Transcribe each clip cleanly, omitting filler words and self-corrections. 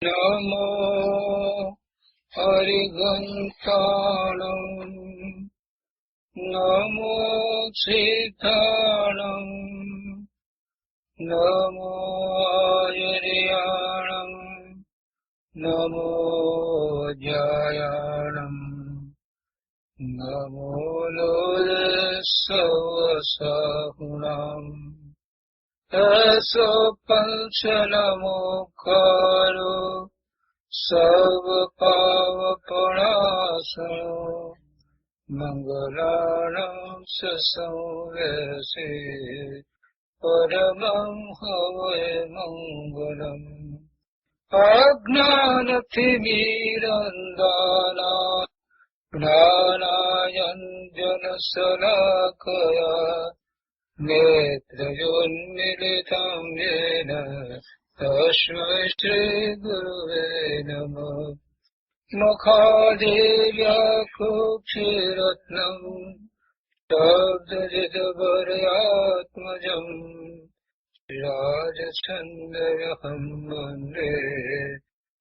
નમો હરિઘંટાણં નમો સિદ્ધાણં નમો આયર્યાણં નમો જયાણં નમો લોલસવસાહુણાં એસો પંચનમોકારો સર્વપાવપણાસનો મંગલાણં સંવેશે પરમં હવૈ મંગલમ અજ્ઞાનતિમિરંધાનાં જ્ઞાનાંજનશલાકયા નેત્રયોન્મિલિतं येन તસ્મૈ શ્રી ગુરવે નમઃ મુખાદેવ્યાકુક્ષિરત્નં શબ્દજિતભર્યાત્મજં રાજછંદયહં વन्दે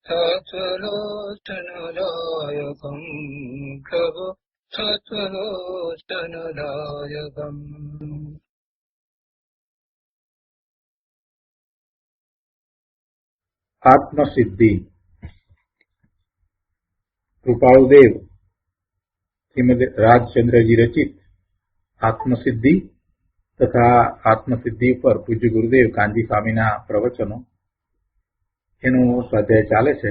તત્વલોચનદાયકં પ્રભુ તત્વલોચનદાયકં. આત્મસિદ્ધિ. કૃપાળુદેવ શ્રીમદ રાજચંદ્રજી રચિત આત્મસિદ્ધિ તથા આત્મસિદ્ધિ પર પૂજ્ય ગુરુદેવ કાનજી સ્વામીના પ્રવચનો, એનો સ્વાધ્યાય ચાલે છે.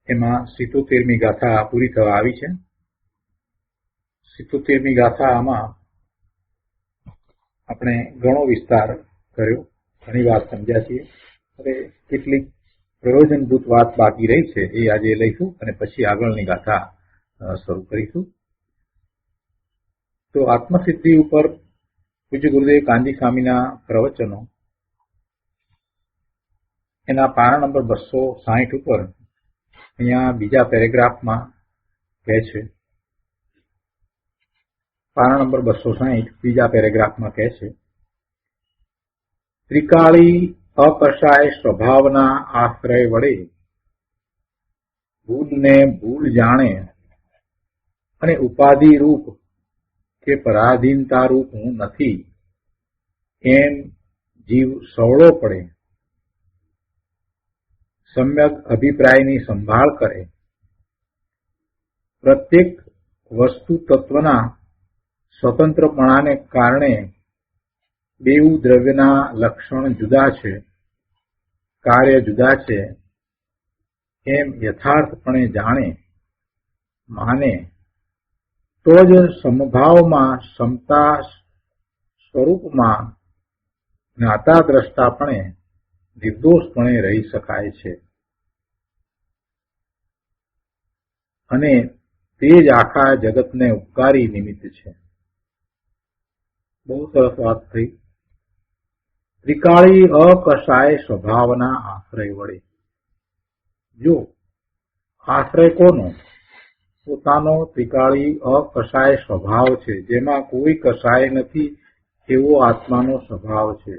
એમાં 77મી ગાથા પૂરી થવા આવી છે. 77મી ગાથામાં આપણે ઘણો વિસ્તાર કર્યો, ઘણી વાત સમજ્યા છીએ. હવે કેટલીક પ્રયોજનભૂત વાત બાકી રહી છે, એ આજે લઈશું અને પછી આગળની ગાથા શરૂ કરીશું. તો આત્મસિદ્ધિ ઉપર પૂજ્ય ગુરુદેવ કાનજી સ્વામીના પ્રવચનો, એના પાના નંબર 260 ઉપર અહીંયા બીજા પેરેગ્રાફમાં કહે છે, પાના નંબર 260 બીજા પેરેગ્રાફમાં કહે છે, ત્રિકાળી અકશાય સ્વભાવના આશ્રય વડે ભૂલને ભૂલ જાણે અને ઉપાધિ રૂપ કે પરાધીનતા રૂપ હું નથી એમ જીવ સવળો પડે, સમ્યક અભિપ્રાયની સંભાળ કરે, પ્રત્યેક વસ્તુ તત્વના સ્વતંત્રપણાને કારણે બેઉ દ્રવ્યના લક્ષણ જુદા છે, કાર્ય જુદા છે એમ યથાર્થપણે જાણે માને તો જ સમભાવમાં સમતા સ્વરૂપમાં જ્ઞાતા દ્રષ્ટાપણે નિર્દોષપણે રહી શકાય છે અને તે જ આખા જગતને ઉપકારી નિમિત્ત છે. બહુ સરસ વાત થઈ. ત્રિકાળી અકશાય સ્વભાવના આશ્રય વડે. જો આશ્રય કોનો? પોતાનો ત્રિકાળી અકશાય સ્વભાવ છે, જેમાં કોઈ કશાય નથી એવો આત્માનો સ્વભાવ છે.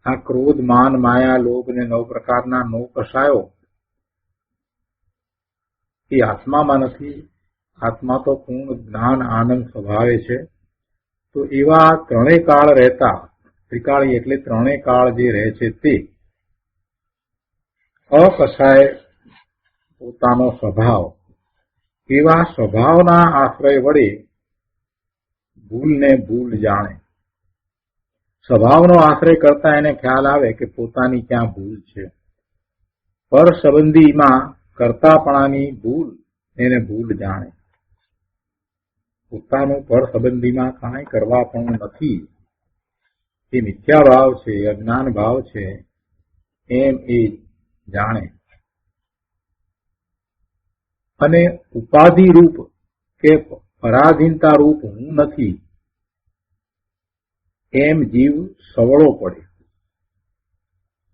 આ ક્રોધ, માન, માયા, લોભ ને 9 પ્રકારના 9 કશાયો એ આત્મામાં નથી. આત્મા તો પૂર્ણ જ્ઞાન આનંદ સ્વભાવે છે. તો એવા ત્રણેય કાળ રહેતા, ત્રિકાળી એટલે ત્રણેય કાળ જે રહે છે તે અકશાય પોતાનો સ્વભાવ, એવા સ્વભાવના આશ્રય વડે ભૂલને ભૂલ જાણે. સ્વભાવનો આશ્રય કરતા એને ખ્યાલ આવે કે પોતાની ક્યાં ભૂલ છે. પર સંબંધીમાં કર્તાપણાની ભૂલ એને ભૂલ જાણે. પોતાનું પર સંબંધીમાં કાંઈ કરવા પણ નથી, એ મિથ્યા ભાવ છે, અજ્ઞાન ભાવ છે એમ એ જાણે. અને ઉપાધિ રૂપ કે પરાધીનતા રૂપ હું નથી એમ જીવ સવળો પડે.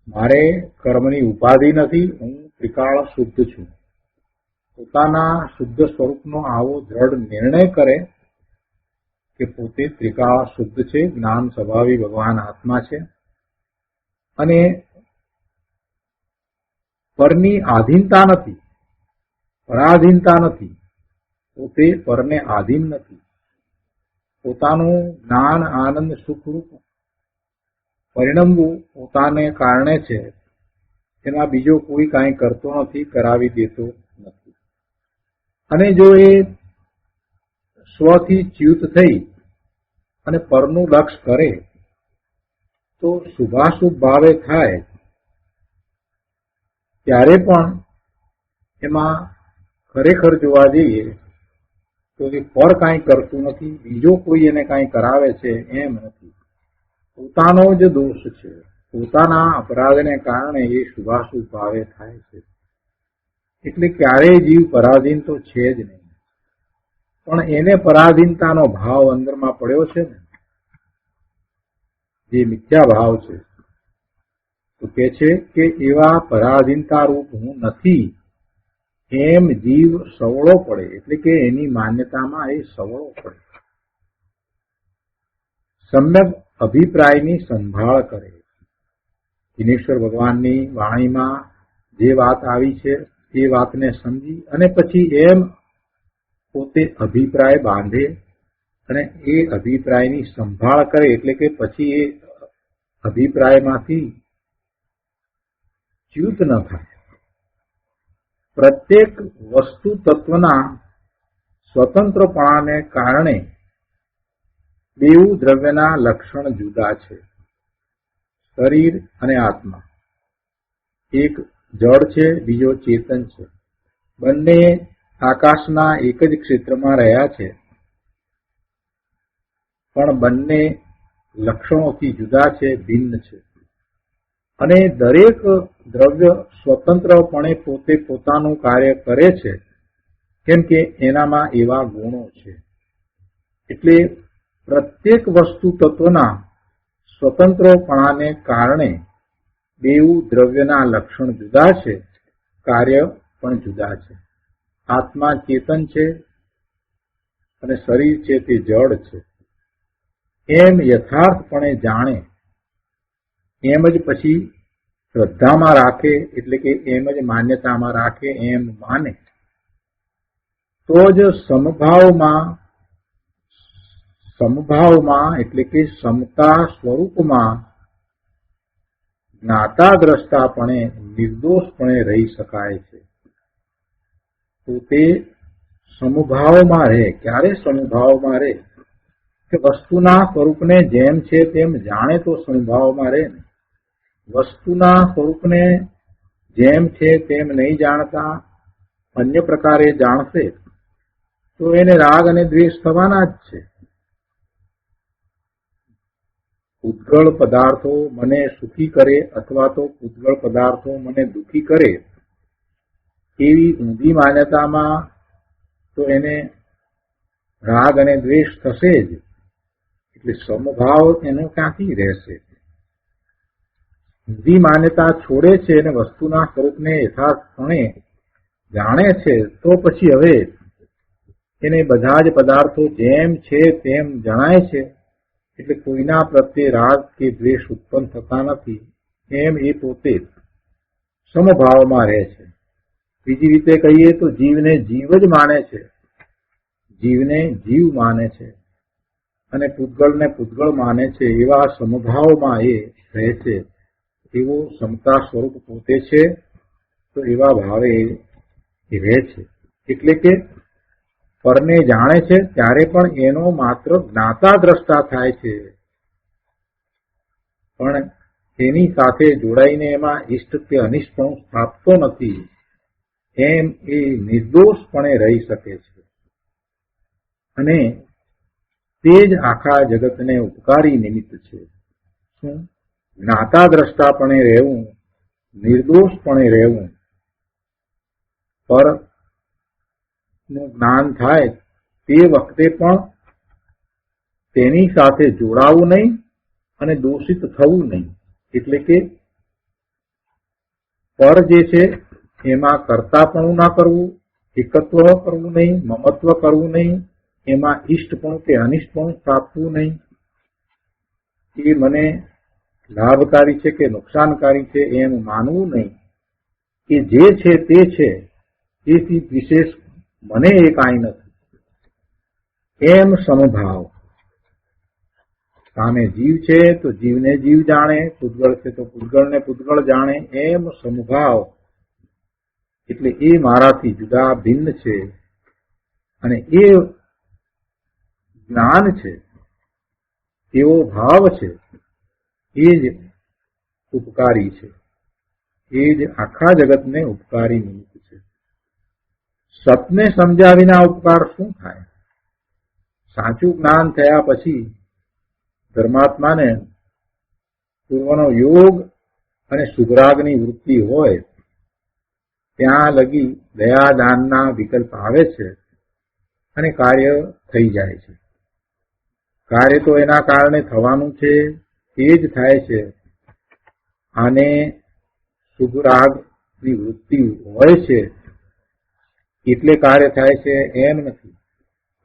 મારે કર્મની ઉપાધિ નથી, હું ત્રિકાળ શુદ્ધ છું. પોતાના શુદ્ધ સ્વરૂપનો આવો દ્રઢ નિર્ણય કરે કે પોતે ત્રિકાળ શુદ્ધ છે, જ્ઞાન સ્વભાવી ભગવાન આત્મા છે અને પરની આધીનતા નથી, પરાધીનતા નથી, પોતે પરને આધીન નથી. પોતાનું જ્ઞાન આનંદ સુખરૂપ પરિણમવું પોતાને કારણે છે. એમાં બીજો કોઈ કાંઈ કરતો નથી, કરાવી દેતો નથી. અને જો એ સ્વથી ચ્યુત થઈ અને પરનું લક્ષ કરે તો શુભાશુભ ભાવે થાય ત્યારે પણ એમાં ખરેખર જોવા જઈએ તો એ પર કાંઈ કરતું નથી, બીજો કોઈ એને કાંઈ કરાવે છે એમ નથી. પોતાનો જ દોષ છે, પોતાના અપરાધને કારણે એ શુભાશુભ ભાવે થાય છે. એટલે ક્યારેય જીવ પરાધીન તો છે જ નહીં, પણ એને પરાધીનતાનો ભાવ અંદરમાં પડ્યો છે ને, જે મિથ્યા ભાવ છે. તો કે છે કે એવા પરાધીનતા રૂપ હું નથી એમ જીવ સવળો પડે, એટલે કે એની માન્યતામાં એ સવળો પડે. સમ્યક અભિપ્રાયની સંભાળ કરે. દિનેશ્વર ભગવાનની વાણીમાં જે વાત આવી છે એ વાતને સમજી અને પછી એમ પોતે અભિપ્રાય બાંધે અને એ અભિપ્રાયની સંભાળ કરે, એટલે કે પછી એ અભિપ્રાયમાંથી ચ્યુત ન થાય. પ્રત્યેક વસ્તુ તત્વના સ્વતંત્રપણાને કારણે બેઉ દ્રવ્યના લક્ષણ જુદા છે, શરીર અને આત્મા. એક જળ છે, બીજો ચેતન છે. બંને આકાશના એક જ ક્ષેત્રમાં રહ્યા છે, પણ બંને લક્ષણોથી જુદા છે, ભિન્ન છે. અને દરેક દ્રવ્ય સ્વતંત્રપણે પોતે પોતાનું કાર્ય કરે છે, કેમ કે એનામાં એવા ગુણો છે. એટલે પ્રત્યેક વસ્તુ તત્વના સ્વતંત્રપણાને કારણે બેઉ દ્રવ્યના લક્ષણ જુદા છે, કાર્ય પણ જુદા છે. આત્મા ચેતન છે અને શરીર છે તે જડ છે. એમ યથાર્થપણે જાણે, એમ જ પછી શ્રદ્ધામાં રાખે, એટલે કે એમ જ માન્યતામાં રાખે, એમ માને તો જ સમભાવમાં એટલે કે સમતા સ્વરૂપમાં જ્ઞાતા દ્રષ્ટાપણે નિર્દોષપણે રહી શકાય છે. તો તે સમભાવમાં રહે. ક્યારે સમભાવમાં રહે? કે વસ્તુના સ્વરૂપને જેમ છે તેમ જાણે તો સમભાવમાં રહે ને. વસ્તુના સ્વરૂપને જેમ છે તેમ નહીં જાણતા અન્ય પ્રકારે જાણશે તો એને રાગ અને દ્વેષ થવાના જ છે. પૂતગળ પદાર્થો મને સુખી કરે અથવા તો પૂતગળ પદાર્થો મને દુઃખી કરે એવી ઊંધી માન્યતામાં તો એને રાગ અને દ્વેષ થશે જ. એટલે સમભાવ એનો ક્યાંથી રહેશે? ઊંધી માન્યતા છોડે છે અને વસ્તુના સ્વરૂપને યથાર્થપણે જાણે છે તો પછી હવે એને બધા જ પદાર્થો જેમ છે તેમ જણાય છે, એટલે કોઈના પ્રત્યે રાગ કે દ્વેષ ઉત્પન્ન થતા નથી. એમ એ પોતે સમભાવમાં રહે છે. બીજી રીતે કહીએ તો જીવને જીવ જ માને છે, જીવને જીવ માને છે અને પૂતગળને પૂતગળ માને છે. એવા સમભાવમાં એ રહે છે. એવો સમતા સ્વરૂપ પોતે છે તો એવા ભાવે એ રહે છે. એટલે કે પરને જાણે છે ત્યારે પણ એનો માત્ર જ્ઞાતા દ્રષ્ટા થાય છે, પણ એની સાથે જોડાઈને એમાં ઇષ્ટ કે અનિષ્ટપણું સ્થાપતો નથી. એમ એ નિર્દોષપણે રહી શકે છે અને તે જ આખા જગતને ઉપકારી નિમિત્ત છે. શું? જ્ઞાતા દ્રષ્ટાપણે રહેવું, નિર્દોષપણે રહેવું. પર નું જ્ઞાન થાય તે વખતે પણ તેની સાથે જોડાવું નહીં અને દોષિત થવું નહીં. એટલે કે પર જે છે એમાં કર્તાપણું ના કરવું, એકત્વ કરવું નહીં, મમત્વ કરવું નહીં, એમાં ઇષ્ટપણું કે અનિષ્ટપણું સ્થાપવું નહીં. એ મને લાભકારી છે કે નુકસાનકારી છે એમ માનવું નહીં. કે જે છે તે છે, એથી વિશેષ મને એ કાંઈ નથી, એમ સમભાવ. સામે જીવ છે તો જીવને જીવ જાણે, પૂતગળ છે તો પૂતગળને પૂતગળ જાણે, એમ સમભાવ. એટલે એ મારાથી જુદા ભિન્ન છે અને એ જ્ઞાન છે, એવો ભાવ છે, એ જ ઉપકારી છે, એ જ આખા જગતને ઉપકારી નિમિત્ત છે. સતને સમજ્યા વિના ઉપકાર શું થાય? સાચું જ્ઞાન થયા પછી ધર્માત્માને પૂર્વનો યોગ અને સુગરાગની વૃત્તિ હોય ત્યાં લગી દયાદાનના વિકલ્પ આવે છે અને કાર્ય થઈ જાય છે. કાર્ય તો એના કારણે થવાનું છે, એ જ થાય છે. આને સુગરાગની વૃત્તિ હોય છે એટલે કાર્ય થાય છે એમ નથી.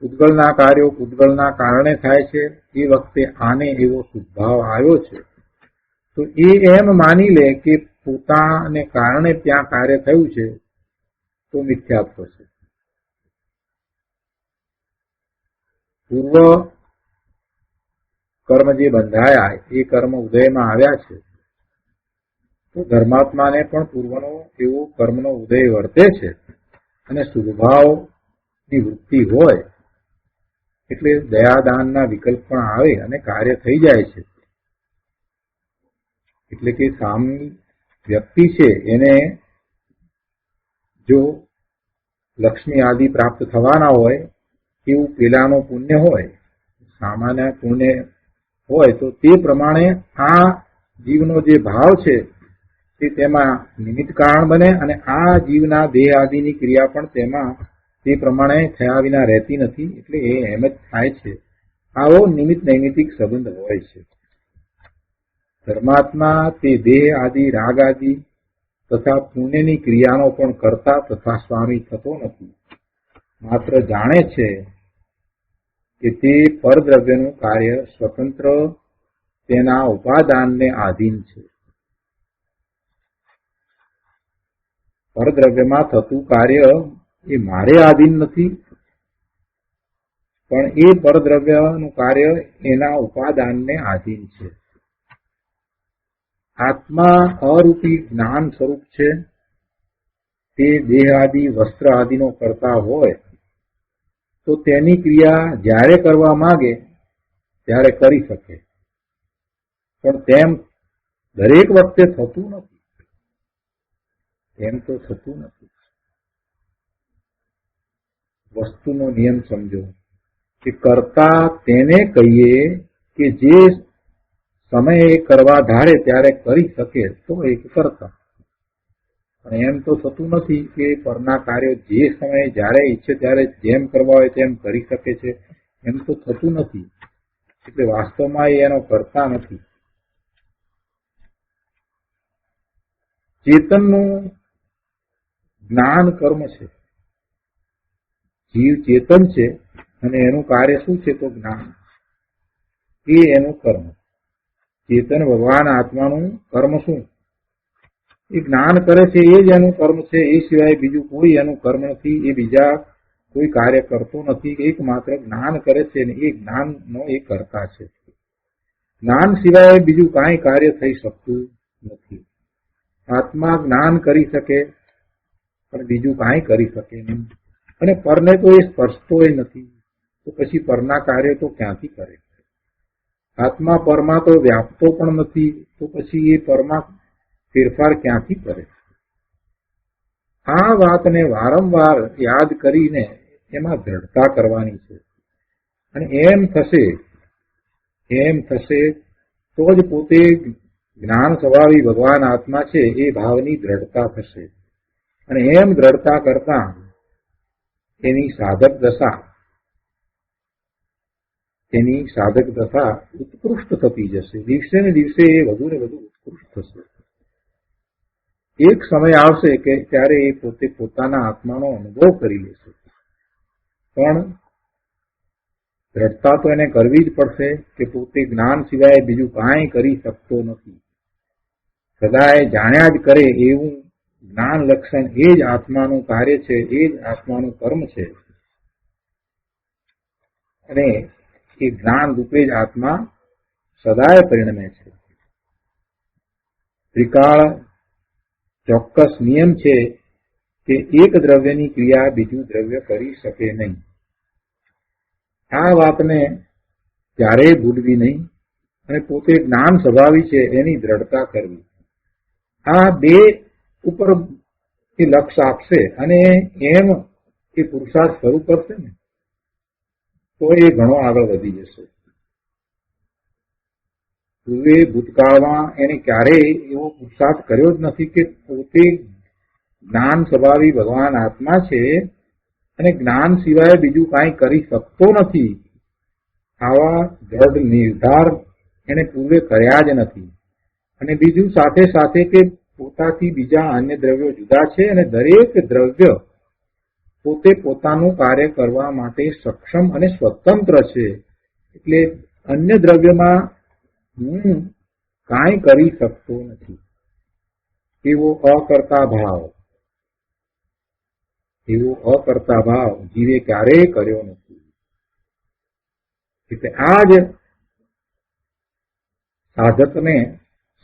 પૂતગળના કાર્યો પૂતગળના કારણે થાય છે. એ વખતે આને એવો સુભાવ આવ્યો છે તો એ એમ માની લે કે પોતાને કારણે ત્યાં કાર્ય થયું છે, તો મિથ્યાત્વ છે. પૂર્વ કર્મ જે બંધાયા એ કર્મ ઉદયમાં આવ્યા છે, તો ધર્માત્માને પણ પૂર્વનો એવો કર્મનો ઉદય વર્તે છે અને સુભાવની વૃત્તિ હોય એટલે દયાદાનના વિકલ્પ પણ આવે અને કાર્ય થઈ જાય છે. એટલે કે સામી વ્યક્તિ છે એને જો લક્ષ્મી આદિ પ્રાપ્ત થવાના હોય એવું પેલાનો પુણ્ય હોય, સામાન્ય પુણ્ય હોય, તો તે પ્રમાણે આ જીવનો જે ભાવ છે તે તેમાં નિમિત્ત કારણ બને અને આ જીવના દેહ આદિની ક્રિયા પણ તેમાં તે પ્રમાણે થયા વિના રહેતી નથી. એટલે એ એમ જ થાય છે. આવો નિમિત્ત નૈમિતિક સંબંધ હોય છે. ધર્માત્મા તે દેહ આદિ રાગ આદિ તથા પુણ્યની ક્રિયાનો પણ કરતા તથા સ્વામી થતો નથી. માત્ર જાણે છે કે તે પરદ્રવ્યનું કાર્ય સ્વતંત્ર તેના ઉપાદાનને આધીન છે. પરદ્રવ્યમાં થતું કાર્ય એ મારે આધીન નથી, પણ એ પરદ્રવ્યનું કાર્ય એના ઉપાદાનને આધીન છે. આત્મા અરૂપી જ્ઞાન સ્વરૂપ છે. તે દેહ આદિ વસ્ત્ર આદિનો કરતા હોય તો તેની ક્રિયા જ્યારે કરવા માંગે ત્યારે કરી શકે, પણ તેમ દરેક વખતે થતું નથી. તેમ તો થતું નથી. વસ્તુનો નિયમ સમજો કે કરતા તેને કહીએ કે જે સમયે કરવા ધારે ત્યારે કરી શકે તો એક કરતા. પણ એમ તો થતું નથી કે પરના કાર્યો જે સમયે જ્યારે ઈચ્છે ત્યારે જેમ કરવા હોય તેમ કરી શકે છે. એમ તો થતું નથી. એટલે વાસ્તવમાં એનો કરતા નથી. ચેતનનું જ્ઞાન કર્મ છે. જીવ ચેતન છે અને એનું કાર્ય શું છે તો જ્ઞાન. એ એનું કર્મ. ચેતન ભગવાન આત્માનું કર્મ શું? એ જ્ઞાન કરે છે, એ જ એનું કર્મ છે. એ સિવાય બીજું કોઈ એનું કર્મ નથી. એ બીજા કોઈ કાર્ય કરતો નથી. એકમાત્ર જ્ઞાન કરે છે અને એ જ્ઞાનનો એ કર્તા છે. જ્ઞાન સિવાય બીજું કાંઈ કાર્ય થઈ શકતું નથી. આત્મા જ્ઞાન કરી શકે પણ બીજું કાંઈ કરી શકે નહીં. અને પરને તો એ સ્પર્શતોય નથી, તો પછી પરના કાર્ય તો ક્યાંથી કરે? આત્મા પરમાં તો વ્યાપતો પણ નથી, તો પછી એ પરમાં ફેરફાર ક્યાંથી કરે? આ વાતને વારંવાર યાદ કરીને એમાં દ્રઢતા કરવાની છે. અને એમ થશે તો જ પોતે જ્ઞાન સ્વભાવી ભગવાન આત્મા છે એ ભાવની દ્રઢતા થશે. અને એમ દ્રઢતા કરતા એની સાધક દશા ઉત્કૃષ્ટ થતી જશે. દિવસે ને દિવસે એ વધુ ને વધુ ઉત્કૃષ્ટ થશે. એક સમય આવશે કે ત્યારે એ પોતે પોતાના આત્માનો અનુભવ કરી લેશે. પણ દ્રઢતા તો એને કરવી જ પડશે કે પોતે જ્ઞાન સિવાય બીજું કાંઈ કરી શકતો નથી. સદાય જાણ્યા જ કરે એવું જ્ઞાન લક્ષણ એ જ આત્માનું કાર્ય છે, એ જ આત્માનું કર્મ છે, અને એ જ્ઞાન રૂપે જ આત્મા સદાય પરિણમે છે. ત્રિકાળ ચોક્કસ નિયમ છે કે એક દ્રવ્યની ક્રિયા બીજું દ્રવ્ય કરી શકે નહીં. આ વાતને ક્યારેય ભૂલવી નહીં અને પોતે જ્ઞાન સ્વભાવી છે એની દ્રઢતા કરવી. આ બે ઉપર એ લક્ષ્ય આપશે અને એમ એ પુરુષાર્થ શરૂ કરશે ને તો એ ઘણો આગળ વધી જશે. પૂર્વે ભૂતકાળમાં એને ક્યારેય એવો પુરુષાર્થ કર્યો જ નથી કે પોતે જ્ઞાન સ્વભાવી ભગવાન આત્મા છે અને જ્ઞાન સિવાય બીજું કાંઈ કરી શકતો નથી. આવા દ્રઢ નિર્ધાર એને પૂર્વે કર્યા જ નથી. અને બીજું સાથે સાથે કે પોતાથી બીજા અન્ય દ્રવ્યો જુદા છે અને દરેક દ્રવ્ય પોતે પોતાનું કાર્ય કરવા માટે સક્ષમ અને સ્વતંત્ર છે. એટલે અન્ય દ્રવ્યમાં હું કાંઈ કરી શકતો નથી એવો અકર્તા ભાવ જીવે ક્યારેય કર્યો નથી. એટલે આ જ સાધકને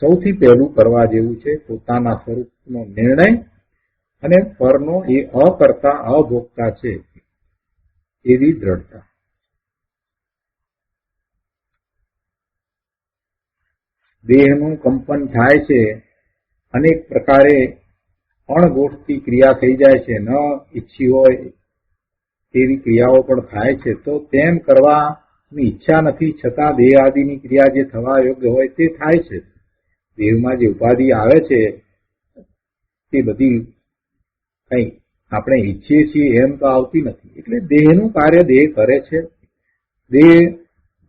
સૌથી પહેલું કરવા જેવું છે, પોતાના સ્વરૂપનો નિર્ણય અને પરનો એ અકર્તા અભોગતા છે એવી દ્રઢતા. દેહનું કંપન થાય છે, અનેક પ્રકારે અણગોઠતી ક્રિયા થઈ જાય છે, ન ઈચ્છી હોય એવી ક્રિયાઓ પણ થાય છે. તો તેમ કરવાની ઈચ્છા નથી છતાં દેહ આદિની ક્રિયા જે થવા યોગ્ય હોય તે થાય છે. દેહમાં જે ઉપાધિ આવે છે તે બધી કઈ આપણે ઈચ્છીએ છીએ એમ તો આવતી નથી. એટલે દેહનું કાર્ય દેહ કરે છે. દેહ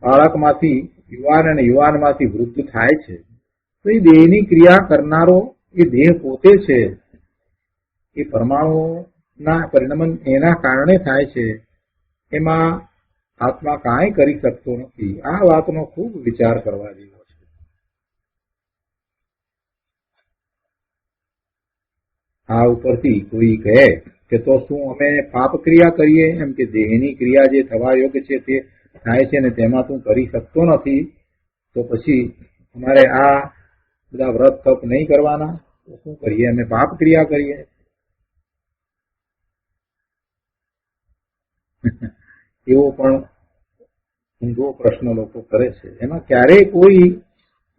બાળકમાંથી યુવાન અને યુવાનમાંથી વૃદ્ધ થાય છે તો એ દેહની ક્રિયા કરનારો એ દેહ પોતે છે. એ પરમાણુના પરિણમન એના કારણે થાય છે. એમાં આત્મા કાંઈ કરી શકતો નથી. આ વાતનો ખૂબ વિચાર કરવા જેવો છે. આ ઉપરથી કોઈ કહે કે તો શું અમે પાપ ક્રિયા કરીએ એમ કે દેહની ક્રિયા જે થવા યોગ્ય છે તે થાય છે ને તેમાં તું કરી શકતો નથી તો પછી અમારે આ બધા વ્રત તપ નહીં કરવાના તો શું કરીએ? અમે પાપ ક્રિયા કરીએ? એવો પણ ઊંધો પ્રશ્ન લોકો કરે છે. એમાં ક્યારેય કોઈ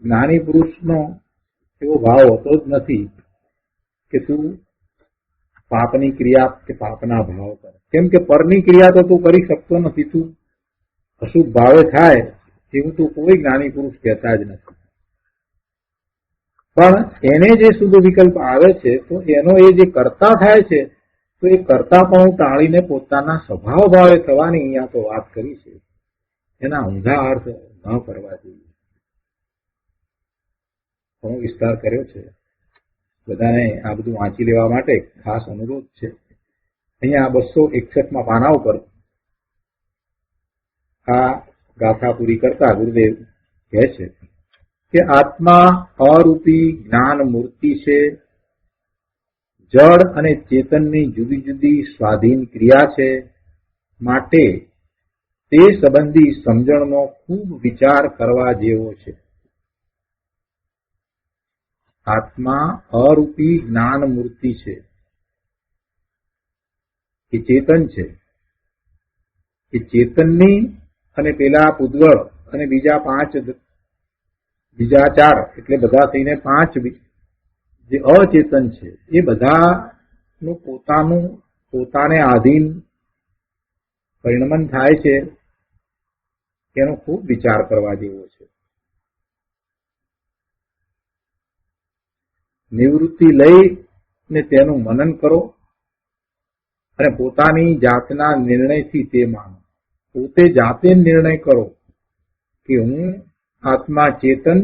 જ્ઞાની પુરુષનો એવો ભાવ હોતો જ નથી કે તું પાપની ક્રિયા કે પાપના ભાવ કરે. કેમ કે પરની ક્રિયા તો તું કરી શકતો નથી. તું અશુદ્ધ ભાવે થાય એવું તું કોઈ જ્ઞાની પુરુષ કહેતા જ નથી. પણ એને જે શુદ્ધ વિકલ્પ આવે છે તો એનો એ જે કર્તા થાય છે તો એ કર્તા પણ ટાળીને પોતાના સ્વભાવ ભાવે થવાની અહીંયા તો વાત કરી છે. એના ઊંધા અર્થ ન કરવા જોઈએ. ઘણો વિસ્તાર કર્યો છે. બધાને આ બધું વાંચી લેવા માટે ખાસ અનુરોધ છે. અહીંયા 261 પાના ઉપર આ ગાથા પૂરી કરતા ગુરુદેવ કહે છે કે આત્મા અરૂપી જ્ઞાન મૂર્તિ છે. જળ અને ચેતનની જુદી જુદી સ્વાધીન ક્રિયા છે. માટે તે સંબંધી સમજણનો ખૂબ વિચાર કરવા જેવો છે. આત્મા અરૂપી જ્ઞાન મૂર્તિ છે. એ ચેતન છે. એ ચેતનની અને પેલા પૂદગળ અને બીજા 4 એટલે બધા થઈને 5 જે અચેતન છે એ બધાનું પોતાને આધીન પરિણમન થાય છે. એનો ખૂબ વિચાર કરવા જેવો છે. નિવૃત્તિ લઈને તેનું મનન કરો અને પોતાની જાતના નિર્ણયથી તે માનો. પોતે જાતે નિર્ણય કરો કે હું આત્મા ચેતન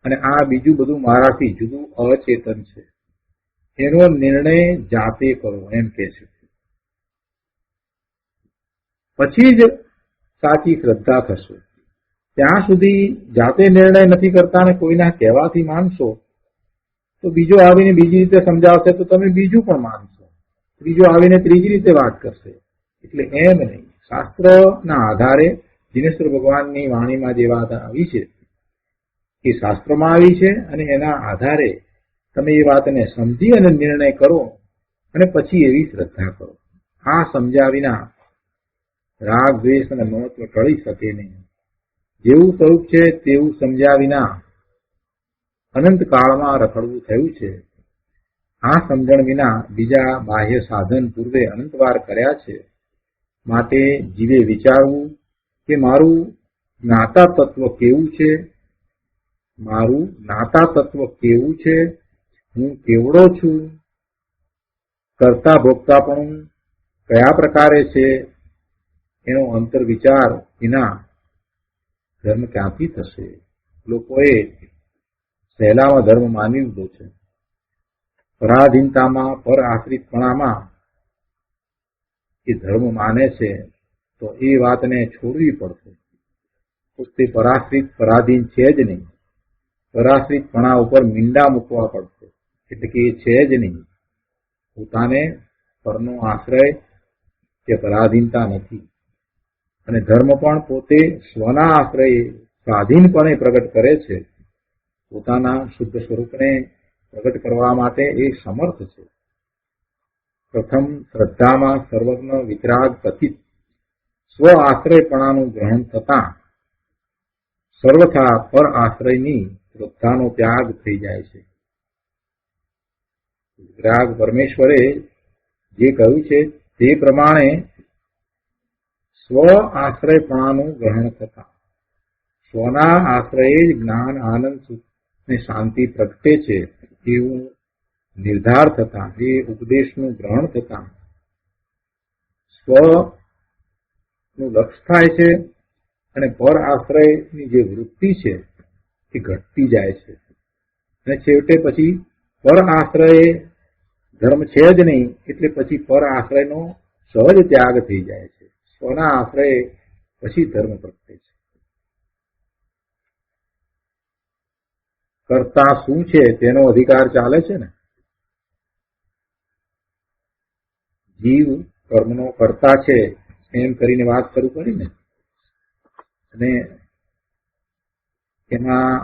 અને આ બીજું બધું મારાથી જુદું અચેતન છે. એનો નિર્ણય જાતે કરો એમ કે છે. પછી જ સાચી શ્રદ્ધા થશે. ત્યાં સુધી જાતે નિર્ણય નથી કરતા ને કોઈના કહેવાથી માનશો તો બીજો આવીને બીજી રીતે સમજાવશે તો તમે બીજું પણ માનશો, ત્રીજો આવીને ત્રીજી રીતે વાત કરશે. એટલે એમ નહીં, શાસ્ત્રના આધારે દિનેશ્વર ભગવાનની વાણીમાં જે વાત આવી છે એ શાસ્ત્રમાં આવી છે, અને એના આધારે તમે એ વાતને સમજી અને નિર્ણય કરો અને પછી એવી શ્રદ્ધા કરો. આ સમજ્યા વિના રાગ, દ્વેષ અને મહત્વ ટળી શકે નહીં. જેવું સ્વરૂપ છે તેવું સમજ્યા વિના અનંત કાળમાં રખડવું થયું છે. આ સમજણ વિના બીજા બાહ્ય સાધન પૂર્વે અનંતવાર કર્યા છે. માટે જીવે વિચારવું કે મારું જ્ઞાતા તત્વ કેવું છે, મારું જ્ઞાતા તત્વ કેવું છે, હું કેવડો છું, કરતા ભોગતાપણું કયા પ્રકારે છે, એનો અંતર વિચાર વિના ધર્મ ક્યાંથી થશે? લોકોએ સહેલામાં ધર્મ માની લીધો છે. પરાધીનતામાં, પર આશ્રિતપણામાં એ ધર્મ માને છે તો એ વાતને છોડવી પડશે. તે પરાશ્રિત પરાધીન છે જ નહીં. પરાશ્રિતપણા ઉપર મીંડા મૂકવા પડશે, એટલે કે એ છે જ નહીં. પોતાને પરનો આશ્રય કે પરાધીનતા નથી. અને ધર્મ પણ પોતે સ્વના આશ્રય સ્વાધીનપણે પ્રગટ કરે છે. પોતાના શુદ્ધ સ્વરૂપને પ્રગટ કરવા માટે એ સમર્થ છે. પ્રથમ શ્રદ્ધામાં સર્વજ્ઞ વિતરાગ કથિત સ્વ આશ્રયપણાનું ગ્રહણ થતા સર્વથા પર આશ્રયની શ્રદ્ધાનો ત્યાગ થઈ જાય છે. વિતરાગ પરમેશ્વરે જે કહ્યું છે તે પ્રમાણે સ્વ આશ્રયપણાનું ગ્રહણ થતા સ્વના આશ્રયે જ જ્ઞાન, આનંદ, સુખ ને શાંતિ પ્રગટે છે એવું નિર્ધાર થતા, એ ઉપદેશનું ગ્રહણ થતા સ્વનું લક્ષ થાય છે અને પર આશ્રયની જે વૃત્તિ છે એ ઘટતી જાય છે. અને છેવટે પછી પર આશ્રય ધર્મ છે જ નહીં, એટલે પછી પર આશ્રયનો સહજ ત્યાગ થઈ જાય છે. સ્વના આશ્રય પછી ધર્મ પ્રગટે છે. કરતા શું છે તેનો અધિકાર ચાલે છે ને. જીવ કર્મનો કરતા છે એમ કરીને વાત શરૂ કરીને, અને એમાં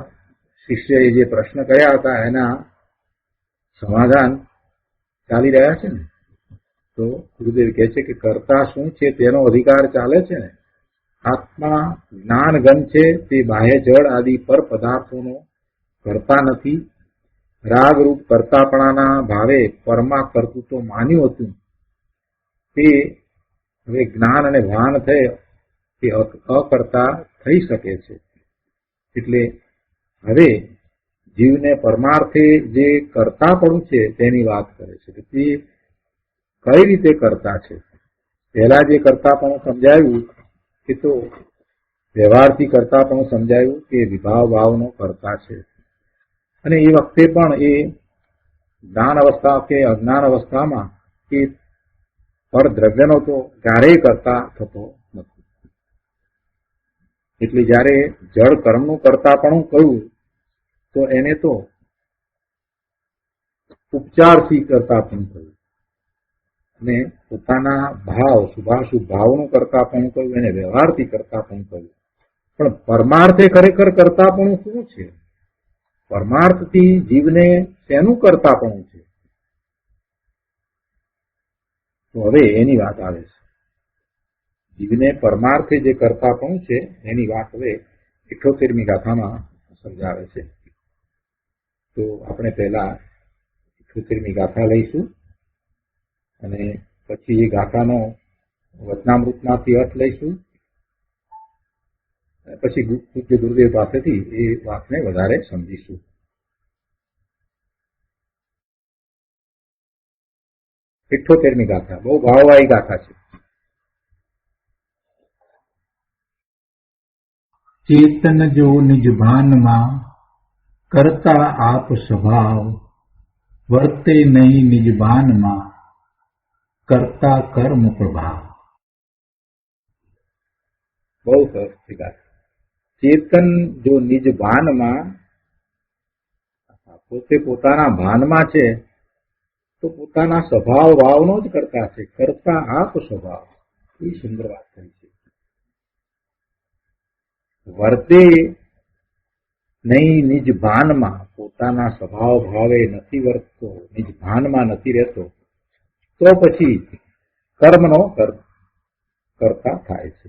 શિષ્યએ જે પ્રશ્ન કર્યા હતા એના સમાધાન ચાલી રહ્યા છે ને. તો ગુરુદેવ કહે છે કે કરતા શું છે તેનો અધિકાર ચાલે છે ને. આત્મા જ્ઞાન ઘન છે, તે બાહ્ય જળ આદિ પર પદાર્થોનો કરતા નથી. રાગરૂપ કરતાપણાના ભાવે પરમા કર્તૃત્વ માન્યું હતું તે હવે જ્ઞાન અને ભાન થયે તે અકર્તા થઈ શકે છે. એટલે હવે જીવને પરમાર્થે જે કરતાપણું છે તેની વાત કરે છે કે તે કઈ રીતે કરતા છે. પહેલા જે કરતાપણું સમજાયું એ તો વ્યવહારથી કરતાપણું સમજાયું કે વિભાવ ભાવનો કરતા છે. અને એ વખતે પણ એ જ્ઞાન અવસ્થા કે અજ્ઞાન અવસ્થામાં એ પર દ્રવ્યનો તો ક્યારેય કરતા થતો નથી. એટલે જયારે જળ કર્મનું કરતાપણું કહ્યું તો એને તો ઉપચારથી કરતાપણું કહ્યું, અને પોતાના ભાવ શુભાશુભ ભાવનું કરતાપણું કહ્યું, એને વ્યવહારથી કરતાપણું કહ્યું. પણ પરમાર્થે ખરેખર કરતાપણું શું છે? પરમાર્થથી જીવને શેનું કરતાપણું છે? તો હવે એની વાત આવે છે. જીવને પરમાર્થે જે કરતાપણું છે એની વાત હવે 78મી ગાથામાં સમજાવે છે. તો આપણે પહેલા 78મી ગાથા લઈશું અને પછી એ ગાથાનો વચનામૃતમાંથી અર્થ લઈશું. પછી પૂજ્ય ગુરુદેવ પાસેથી એ વાતને વધારે સમજીશું. ઇઠ્ઠોતેરમી ગાથા બહુ ભાવવાળી ગાથા છે. ચેતન જો નિજ ભાનમાં કરતા આપ સ્વભાવ, વર્તે નહીં નિજ ભાનમાં કરતા કર્મ પ્રભાવ. બહુ સરસ ગાથા. ચેતન જો નિજ ભાનમાં પોતે પોતાના ભાનમાં છે તો પોતાના સ્વભાવ ભાવનો જ કરતા છે, કરતા આપ સ્વભાવ. એ સુંદર વાત કરી છે. વર્તે નહીં નિજ ભાનમાં, પોતાના સ્વભાવ ભાવે નથી વર્તતો, નિજ ભાનમાં નથી રહેતો, તો પછી કર્મનો કરતા થાય છે.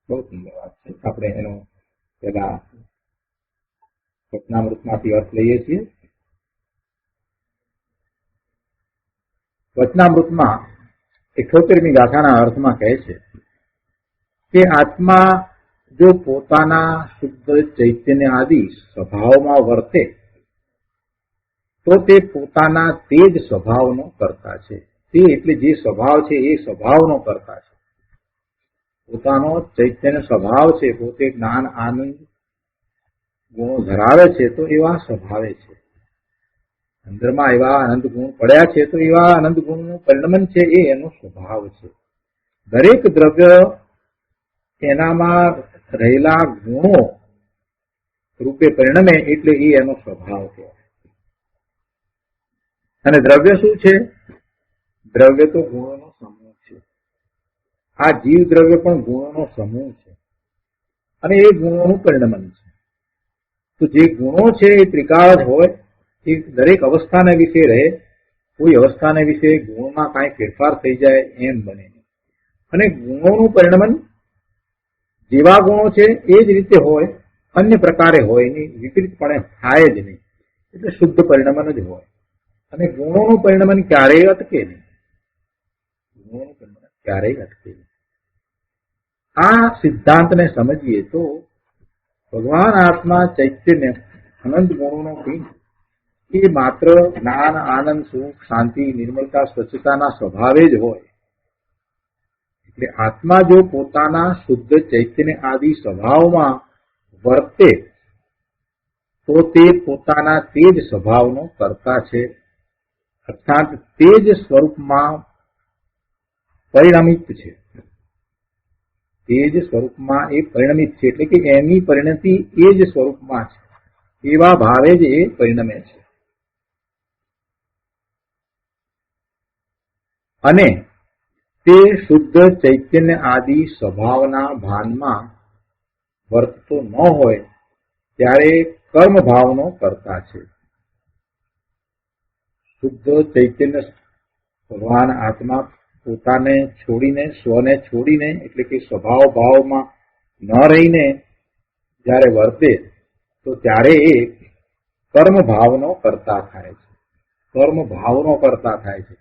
બહુ સુંદર વાત છે. આપણે એનો પેલા વચનામૃતમાંથી અર્થ લઈએ છીએ. વચનામૃતમાં 78મી ગાથાના અર્થમાં કહે છે કે આત્મા જો પોતાના શુદ્ધ ચૈતન્ય આદિ સ્વભાવમાં વર્તે તો તે પોતાના તે જ સ્વભાવનો કરતા છે. તે એટલે જે સ્વભાવ છે એ સ્વભાવનો કરતા છે. પોતાનો ચૈતન્ય સ્વભાવ છે, પોતે જ્ઞાન આનંદ ગુણો ધરાવે છે તો એવા સ્વભાવે છે. અંદરમાં એવા આનંદ ગુણ પડ્યા છે તો એવા આનંદ ગુણનું પરિણમન છે એ એનો સ્વભાવ છે. દરેક દ્રવ્ય એનામાં રહેલા ગુણો રૂપે પરિણમે એટલે એ એનો સ્વભાવ કહેવાય. અને દ્રવ્ય શું છે? દ્રવ્ય તો ગુણોનો સમૂહ છે. આ જીવ દ્રવ્ય પણ ગુણોનો સમૂહ છે અને એ ગુણોનું પરિણમન છે. તો જે ગુણો છે એ ત્રિકાળ જ હોય, એ દરેક અવસ્થાને વિશે રહે. કોઈ અવસ્થાને વિશે ગુણમાં કાંઈ ફેરફાર થઈ જાય એમ બને નહીં. અને ગુણોનું પરિણમન જેવા ગુણો છે એ જ રીતે હોય, અન્ય પ્રકારે હોય નહીં, વિપરીતપણે થાય જ નહીં. એટલે શુદ્ધ પરિણમન જ હોય. અને ગુણોનું પરિણમન ક્યારેય અટકે નહીં. ગુણોનું પરિણમન ક્યારેય અટકે નહીં. આ સિદ્ધાંતને સમજીએ તો ભગવાન આત્મા ચૈતન્ય અનંત ગુણોનો પિંડ એ માત્ર જ્ઞાન આનંદ સુખ શાંતિ નિર્મળતા સ્વચ્છતાના સ્વભાવે જ હોય. એટલે આત્મા જો પોતાના શુદ્ધ ચૈતન્ય આદિ સ્વભાવમાં વર્તે તો તે પોતાના તે જ સ્વભાવનો કરતા છે, અર્થાત તે જ સ્વરૂપમાં પરિણમિત છે. તે જ સ્વરૂપમાં એ પરિણમિત છે એટલે કે એની પરિણતિ એ જ સ્વરૂપમાં છે, એવા ભાવે જ એ પરિણમે છે. અને તે શુદ્ધ ચૈતન્ય આદિ સ્વભાવના ભાનમાં વર્તતો ન હોય ત્યારે કર્મ ભાવનો કરતા છે. શુદ્ધ ચૈતન્ય ભગવાન આત્મા પોતાને છોડીને, સ્વને છોડીને એટલે કે સ્વભાવ ભાવમાં ન રહીને જ્યારે વર્તે તો ત્યારે એ કર્મ ભાવનો કરતા થાય છે. કર્મ ભાવનો કરતા થાય છે.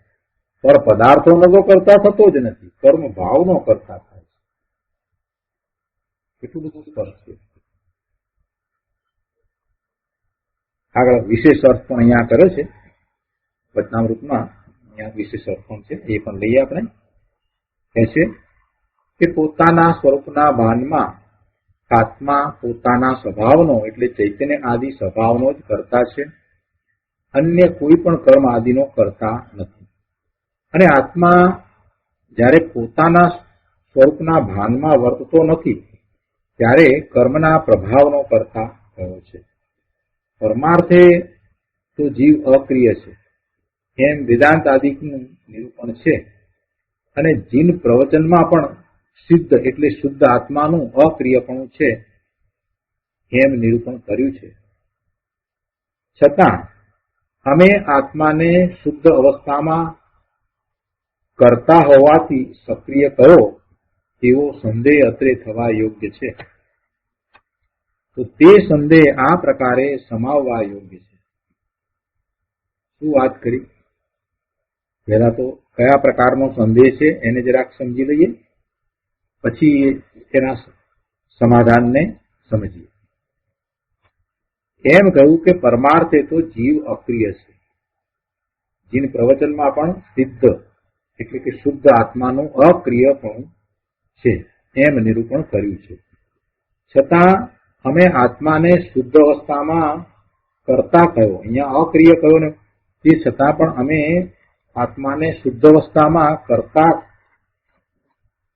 પર પદાર્થોનો તો કરતા થતો જ નથી, કર્મ ભાવનો કરતા થાય છે. કેટલું બધું સ્પર્શ છે. આગળ વિશેષ અર્થ પણ અહીંયા કરે છે વચનામૃતમાં. અહીંયા વિશેષ અર્થ પણ છે, એ પણ લઈએ આપણે. કહે છે કે પોતાના સ્વરૂપના ભાનમાં આત્મા પોતાના સ્વભાવનો એટલે ચૈતન્ય આદિ સ્વભાવનો જ કરતા છે, અન્ય કોઈ પણ કર્મ આદિનો કરતા નથી. અને આત્મા જ્યારે પોતાના સ્વરૂપના ભાનમાં વર્તતો નથી ત્યારે કર્મના પ્રભાવનો કરતા થયો છે. પરમાર્થે તો જીવ અક્રિય છે એમ વેદાંત આદિનું નિરૂપણ છે. અને જીન પ્રવચનમાં પણ સિદ્ધ એટલે શુદ્ધ આત્માનું અક્રિયપણું છે એમ નિરૂપણ કર્યું છે. છતાં અમે આત્માને શુદ્ધ અવસ્થામાં કરતા હોવાથી સક્રિય કરો એવો સંદેહ અત્રે થવા યોગ્ય છે. તો તે સંદેહ આ પ્રકારે સમાવવા યોગ્ય છે. શું વાત કરી? પહેલા તો કયા પ્રકારનો સંદેહ છે એને જરાક સમજી લઈએ, પછી એના સમાધાનને સમજીએ. એમ કહ્યું કે પરમાર્થે તો જીવ અક્રિય છે. જીન પ્રવચનમાં પણ સિદ્ધ એટલે કે શુદ્ધ આત્માનું અક્રિયપણું છે એમ નિરૂપણ કર્યું છે. છતાં અમે આત્માને શુદ્ધ અવસ્થામાં કરતા કયો, અહીંયા અક્રિય કયો ને, તે છતાં પણ અમે આત્માને શુદ્ધ અવસ્થામાં કરતા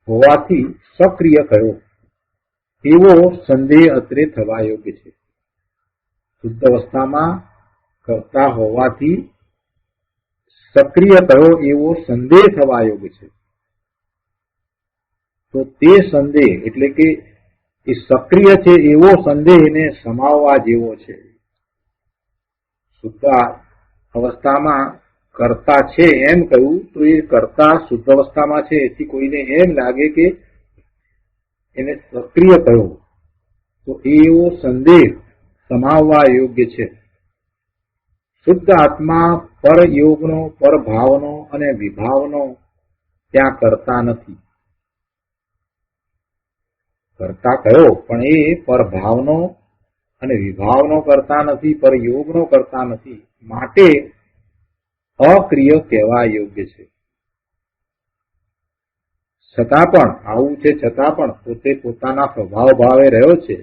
હોવાથી સક્રિય કયો એવો સંદેહ અત્રે થવા યોગ્ય છે. શુદ્ધ અવસ્થામાં કરતા હોવાથી સક્રિય થયો એવો સંદેહ થવા યોગ્ય છે. તો તે સંદેહ એટલે કે એ સક્રિય છે એવો સંદેહ એને સમાવવા જેવો છે. શુદ્ધ અવસ્થામાં કરતા છે એમ કહ્યું તો એ કરતા શુદ્ધ અવસ્થામાં છે એથી કોઈને એમ લાગે કે એને સક્રિય કહ્યો તો એવો સંદેહ સમાવવા યોગ્ય છે. શુદ્ધ આત્મા પરયોગનો, પરભાવનો અને વિભાવનો ત્યાં કરતા નથી. કરતા કયો પણ એ પરભાવનો અને વિભાવનો કરતા નથી, પરયોગનો કરતા નથી, માટે અક્રિય કહેવા યોગ્ય છે. છતાં પણ આવું છે, છતાં પણ પોતે પોતાના સ્વભાવ ભાવે રહ્યો છે.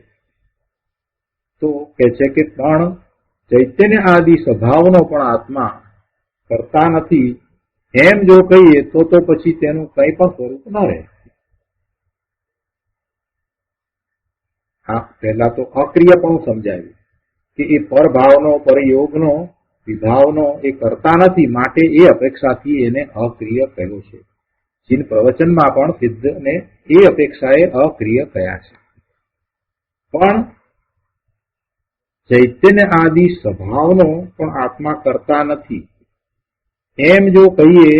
તો કે છે કે પણ ચૈતન્ય આદિ સ્વભાવનો પણ આત્મા કરતા નથી એમ જો કહીએ તો પછી તેનું કંઈ પણ સ્વરૂપ ન રહે. પહેલા તો અક્રિય પણ સમજાવ્યું કે એ પરભાવનો, પરયોગનો, વિભાવનો એ કરતા નથી, માટે એ અપેક્ષાથી એને અક્રિય કહ્યો છે. જીન પ્રવચનમાં પણ સિદ્ધને એ અપેક્ષાએ અક્રિય કહ્યા છે. પણ ચૈતન્ય આદિ સ્વભાવનો પણ આત્મા કરતા નથી એમ જો કહીએ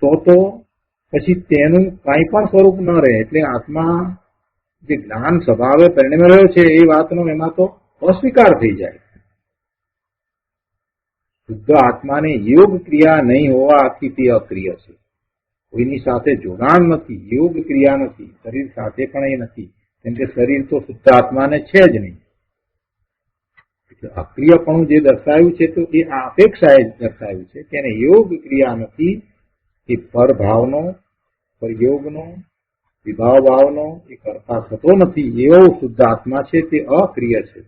તો પછી તેનું કંઈ પણ સ્વરૂપ ન રહે. એટલે આત્મા જે જ્ઞાન સ્વભાવે પરિણમી રહ્યો છે એ વાતનો એમાં તો અસ્વીકાર થઈ જાય. શુદ્ધ આત્માને યોગ ક્રિયા નહીં હોવાથી તે અક્રિય છે. કોઈની સાથે જોડાણ નથી, યોગ ક્રિયા નથી, શરીર સાથે પણ એ નથી, કેમ કે શરીર તો શુદ્ધ આત્માને છે જ નહીં. એટલે અક્રિયપણું જે દર્શાવ્યું છે તો એ અપેક્ષાએ દર્શાવ્યું છે કે એને યોગ ક્રિયા નથી. એ પરભાવનો, પરયોગનો, વિભાવ ભાવનો એ કરતા થતો નથી એવો શુદ્ધ આત્મા છે તે અક્રિય છે.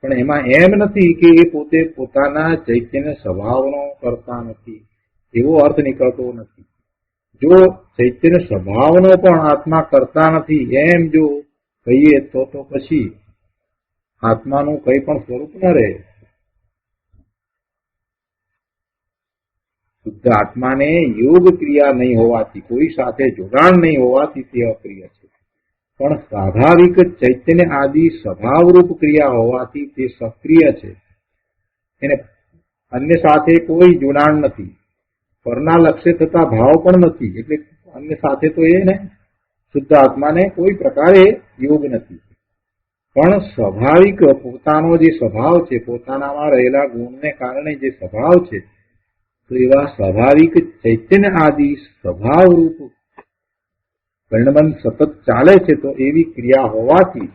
પણ એમાં એમ નથી કે એ પોતે પોતાના ચૈતન્ય સ્વભાવનો કરતા નથી એવો અર્થ નીકળતો નથી. જો ચૈતન્ય સ્વભાવનો પણ આત્મા કરતા નથી એમ જો કહીએ તો પછી આત્માનું કંઈ પણ સ્વરૂપ ન રહે. શુદ્ધ આત્માને યોગ ક્રિયા નહીં હોવાથી, કોઈ સાથે જોડાણ નહીં હોવાથી તે અક્રિય છે. પણ સ્વાભાવિક ચૈતન્ય આદિ સ્વભાવરૂપ ક્રિયા હોવાથી તે સક્રિય છે. એને અન્ય સાથે કોઈ જોડાણ નથી, પરના લક્ષ્ય થતા ભાવ પણ નથી. એટલે અન્ય સાથે તો એને શુદ્ધ આત્માને કોઈ પ્રકારે યોગ નથી. પણ સ્વાભાવિક પોતાનો જે સ્વભાવ છે, પોતાનામાં રહેલા ગુણને કારણે જે સ્વભાવ છે, તો એવા સ્વાભાવિક ચૈતન્ય આદિ સ્વભાવરૂપ પરિણમન સતત ચાલે છે. તો એવી ક્રિયા હોવાથી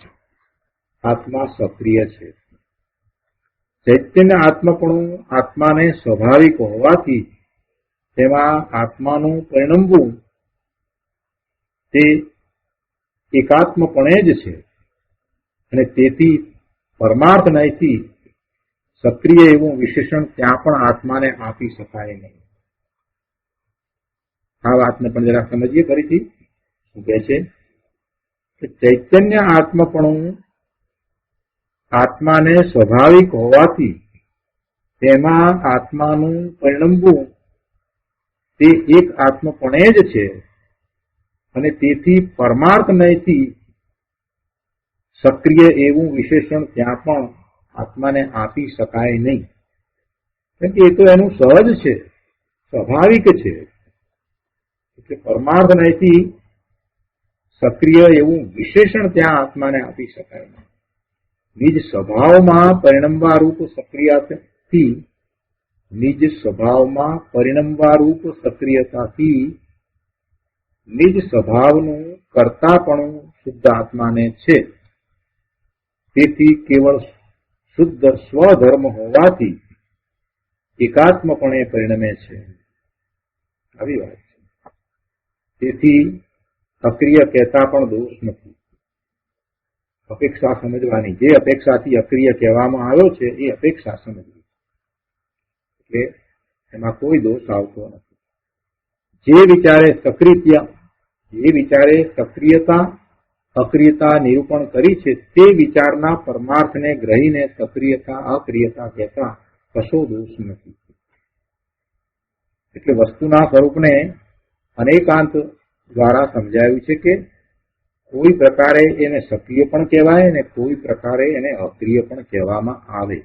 આત્મા સક્રિય છે. ચૈતન્ય આત્મપણું આત્માને સ્વાભાવિક હોવાથી તેમાં આત્માનું પરિણમવું તે એકાત્મપણે જ છે અને તેથી પરમાર્થ નયથી સક્રિય એવું વિશેષણ ત્યાં પણ આત્માને આપી શકાય નહીં. આ વાતને પણ જરા સમજીએ ફરીથી. શું કહે છે કે ચૈતન્ય આત્મપણું આત્માને સ્વાભાવિક હોવાથી તેમાં આત્માનું પરિણમવું તે એક આત્મપણે જ છે અને તેથી પરમાર્થ નયથી સક્રિય એવું વિશેષણ ત્યાં પણ આત્માને આપી શકાય નહીં. કેમ કે એ તો એનું સહજ છે, સ્વાભાવિક છે. એટલે પરમાર્થ નયથી સક્રિય એવું વિશેષણ ત્યાં આત્માને આપી શકાય નહીં. નિજ સ્વભાવમાં પરિણમવા રૂપ સક્રિયતાથી, નિજ સ્વભાવમાં પરિણમવા રૂપ સક્રિયતાથી નિજ સ્વભાવનું કર્તાપણું શુદ્ધ આત્માને છે. તેથી કેવળ શુદ્ધ સ્વધર્મ હોવાથી એકાત્મપણે પરિણમે છે. આવી વાત છે. તેથી અક્રિય કહેતા પણ દોષ નથી. અપેક્ષા સમજવાની, જે અપેક્ષાથી અક્રિય કહેવામાં આવ્યો છે એ અપેક્ષા સમજવી, એટલે એમાં કોઈ દોષ આવતો નથી. જે વિચારે સક્રિયતા અક્રિયતા નિરૂપણ કરી છે તે વિચારના પરમાર્થને ગ્રહીને સક્રિયતા અક્રિયતા કહેતા કશો દોષ નથી. એટલે વસ્તુના સ્વરૂપને અનેકાંત દ્વારા સમજાવ્યું છે કે કોઈ પ્રકારે એને સક્રિય પણ કહેવાય અને કોઈ પ્રકારે એને અક્રિય પણ કહેવામાં આવે.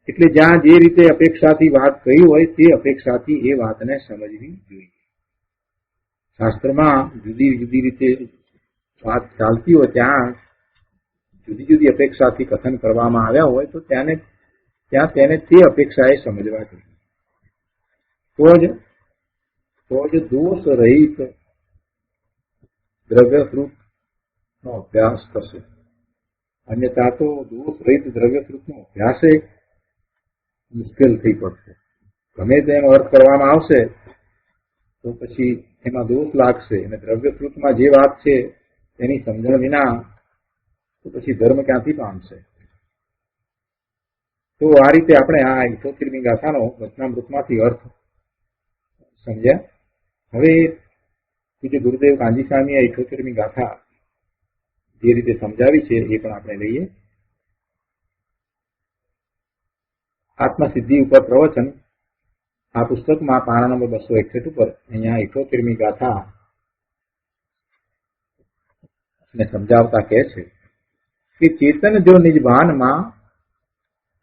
એટલે જ્યાં જે રીતે અપેક્ષાથી વાત કહી હોય તે અપેક્ષાથી એ વાતને સમજવી જોઈએ. શાસ્ત્રમાં જુદી જુદી રીતે વાત ચાલતી હોય ત્યાં જુદી જુદી અપેક્ષાથી કથન કરવામાં આવ્યા હોય તો ત્યાં તેને તે અપેક્ષાએ સમજવા જોઈએ. તો જ દોષ રહિત દ્રવ્યશ્રુતનો અભ્યાસ થશે. અન્યથા તો દોષ રહિત દ્રવ્યશ્રુતનો અભ્યાસ મુશ્કેલ થઈ પડશે. ગમે તેનો અર્થ કરવામાં આવશે તો પછી એમાં દોષ લાગશે અને દ્રવ્યશ્રુતમાં જે વાત છે તેની સમજણ વિના તો પછી ધર્મ ક્યાંથી પામશે. તો આ રીતે આપણે આ 78મી ગાથાનો વચનામૃતમાંથી અર્થ સમજ્યા. હવે પૂજ્ય ગુરુદેવ કાંજી સ્વામીએ 78મી ગાથા જે રીતે સમજાવી છે એ પણ આપણે લઈએ. આત્મસિદ્ધિ ઉપર પ્રવચન આ પુસ્તકમાં પાના નંબર 261 ઉપર અહીંયા 78મી ગાથા ને સમજાવતા કહે છે કે ચેતન જો નિજ ભાનમાં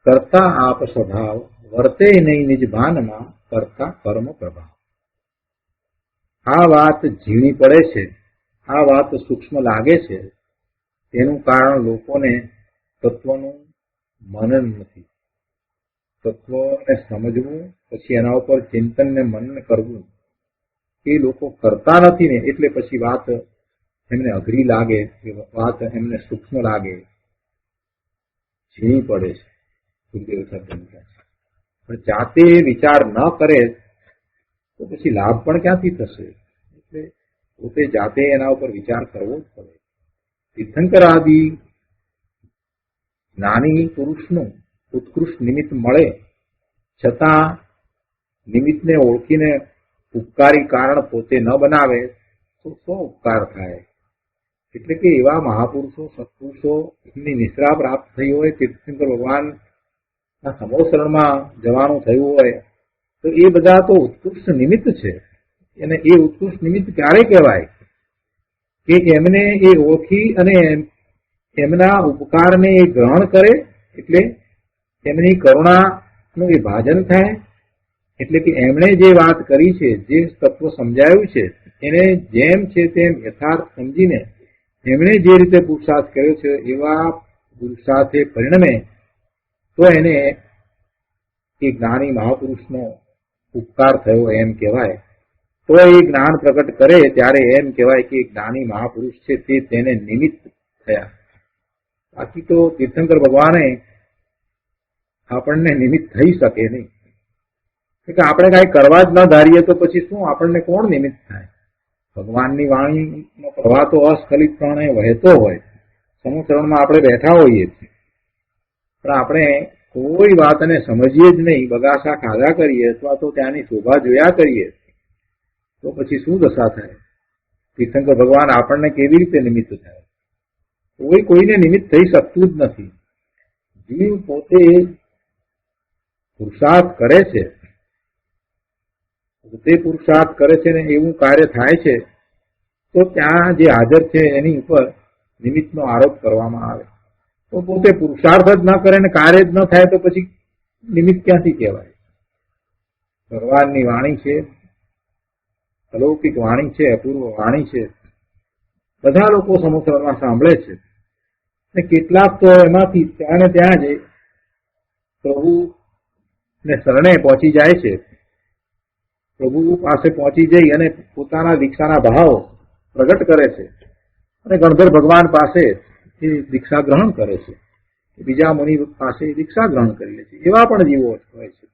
કરતા આપ સ્વભાવ વર્તે નહીં નિજ ભાનમાં કરતા કર્મ પ્રભાવ. આ વાત ઝીણી પડે છે, આ વાત સૂક્ષ્મ લાગે છે, તેનું કારણ લોકોને તત્વનું મનન નથી. તત્વને સમજવું પછી એના ઉપર ચિંતન ને મનન કરવું એ લોકો કરતા નથી ને એટલે પછી વાત એમને અઘરી લાગે, વાત એમને સૂક્ષ્મ લાગે, ઝીણી પડે છે. પણ જાતે વિચાર ન કરે તો પછી લાભ પણ ક્યાંથી થશે. એટલે પોતે જાતે એના ઉપર વિચાર કરવો જ પડે. તીર્થંકર આદિ જ્ઞાની પુરુષનું ઉત્કૃષ્ટ નિમિત્ત મળે છતાં નિમિત્તને ઓળખીને ઉપકારી કારણ પોતે ન બનાવે તો શું ઉપકાર થાય. એટલે કે એવા મહાપુરુષો સત્પુરુષો એમની નિશ્રા પ્રાપ્ત થઈ હોય, તીર્થંકર ભગવાનના સમોસરણમાં જવાનું થયું હોય તો એ બધા તો ઉત્કૃષ્ટ નિમિત્ત છે. અને એ ઉત્કૃષ્ટ નિમિત્ત ક્યારે કહેવાય કે એમને એ ઓળખી અને એમના ઉપકારને એ ગ્રહણ કરે, એટલે એમની કરુણાનું એ ભાજન થાય. એટલે કે એમણે જે વાત કરી છે, જે તત્વ સમજાયું છે એને જેમ છે તેમ યથાર્થ સમજીને એમણે જે રીતે પુરુષાર્થ કર્યો છે એવા પુરુષાર્થે પરિણમે તો એને એ જ્ઞાની મહાપુરુષનો ઉપકાર થયો એમ કહેવાય. તો એ જ્ઞાન પ્રગટ કરે ત્યારે એમ કહેવાય કે જ્ઞાની મહાપુરુષ છે તે તેને નિમિત્ત થયા. બાકી તો તીર્થંકર ભગવાને આપણને નિમિત્ત થઈ શકે નહીં. કે આપણે કાંઈ કરવા જ ન ધારીએ તો પછી શું આપણને કોણ નિમિત્ત થાય. ભગવાનની વાણીનો પ્રવાહ તો અસ્ખલિતપણે વહેતો હોય, સમુચરણમાં આપણે બેઠા હોઈએ છીએ પણ આપણે કોઈ વાતને સમજીએ જ નહીં, બગાસા ખાધા કરીએ અથવા તો ત્યાંની શોભા જોયા કરીએ તો પછી શું દશા થાય. તીર્થંકર ભગવાન આપણને કેવી રીતે નિમિત્ત થાય. કોઈને નિમિત્ત થઈ શકતું જ નથી. જીવ પોતે પુરુષાર્થ કરે છે, પોતે પુરુષાર્થ કરે છે ને એવું કાર્ય થાય છે તો ત્યાં જે હાજર છે એની ઉપર નિમિત્તનો આરોપ કરવામાં આવે. તો પોતે પુરુષાર્થ જ ન કરે ને કાર્ય જ ન થાય તો પછી નિમિત્ત ક્યાંથી કહેવાય. ભગવાનની વાણી છે, અલૌકિક વાણી છે, અપૂર્વ વાણી છે, બધા લોકો સમુદ્રમાં સાંભળે છે ને કેટલાક તો એમાંથી ત્યાં ને ત્યાં જ પ્રભુને શરણે પહોંચી જાય છે. પ્રભુ પાસે પહોંચી જઈ અને પોતાના દીક્ષાના ભાવ પ્રગટ કરે છે અને ગણધર ભગવાન પાસે એ દીક્ષા ગ્રહણ કરે છે, બીજા મુનિ પાસે દીક્ષા ગ્રહણ કરી લે છે. એવા પણ જીવો હોય છે.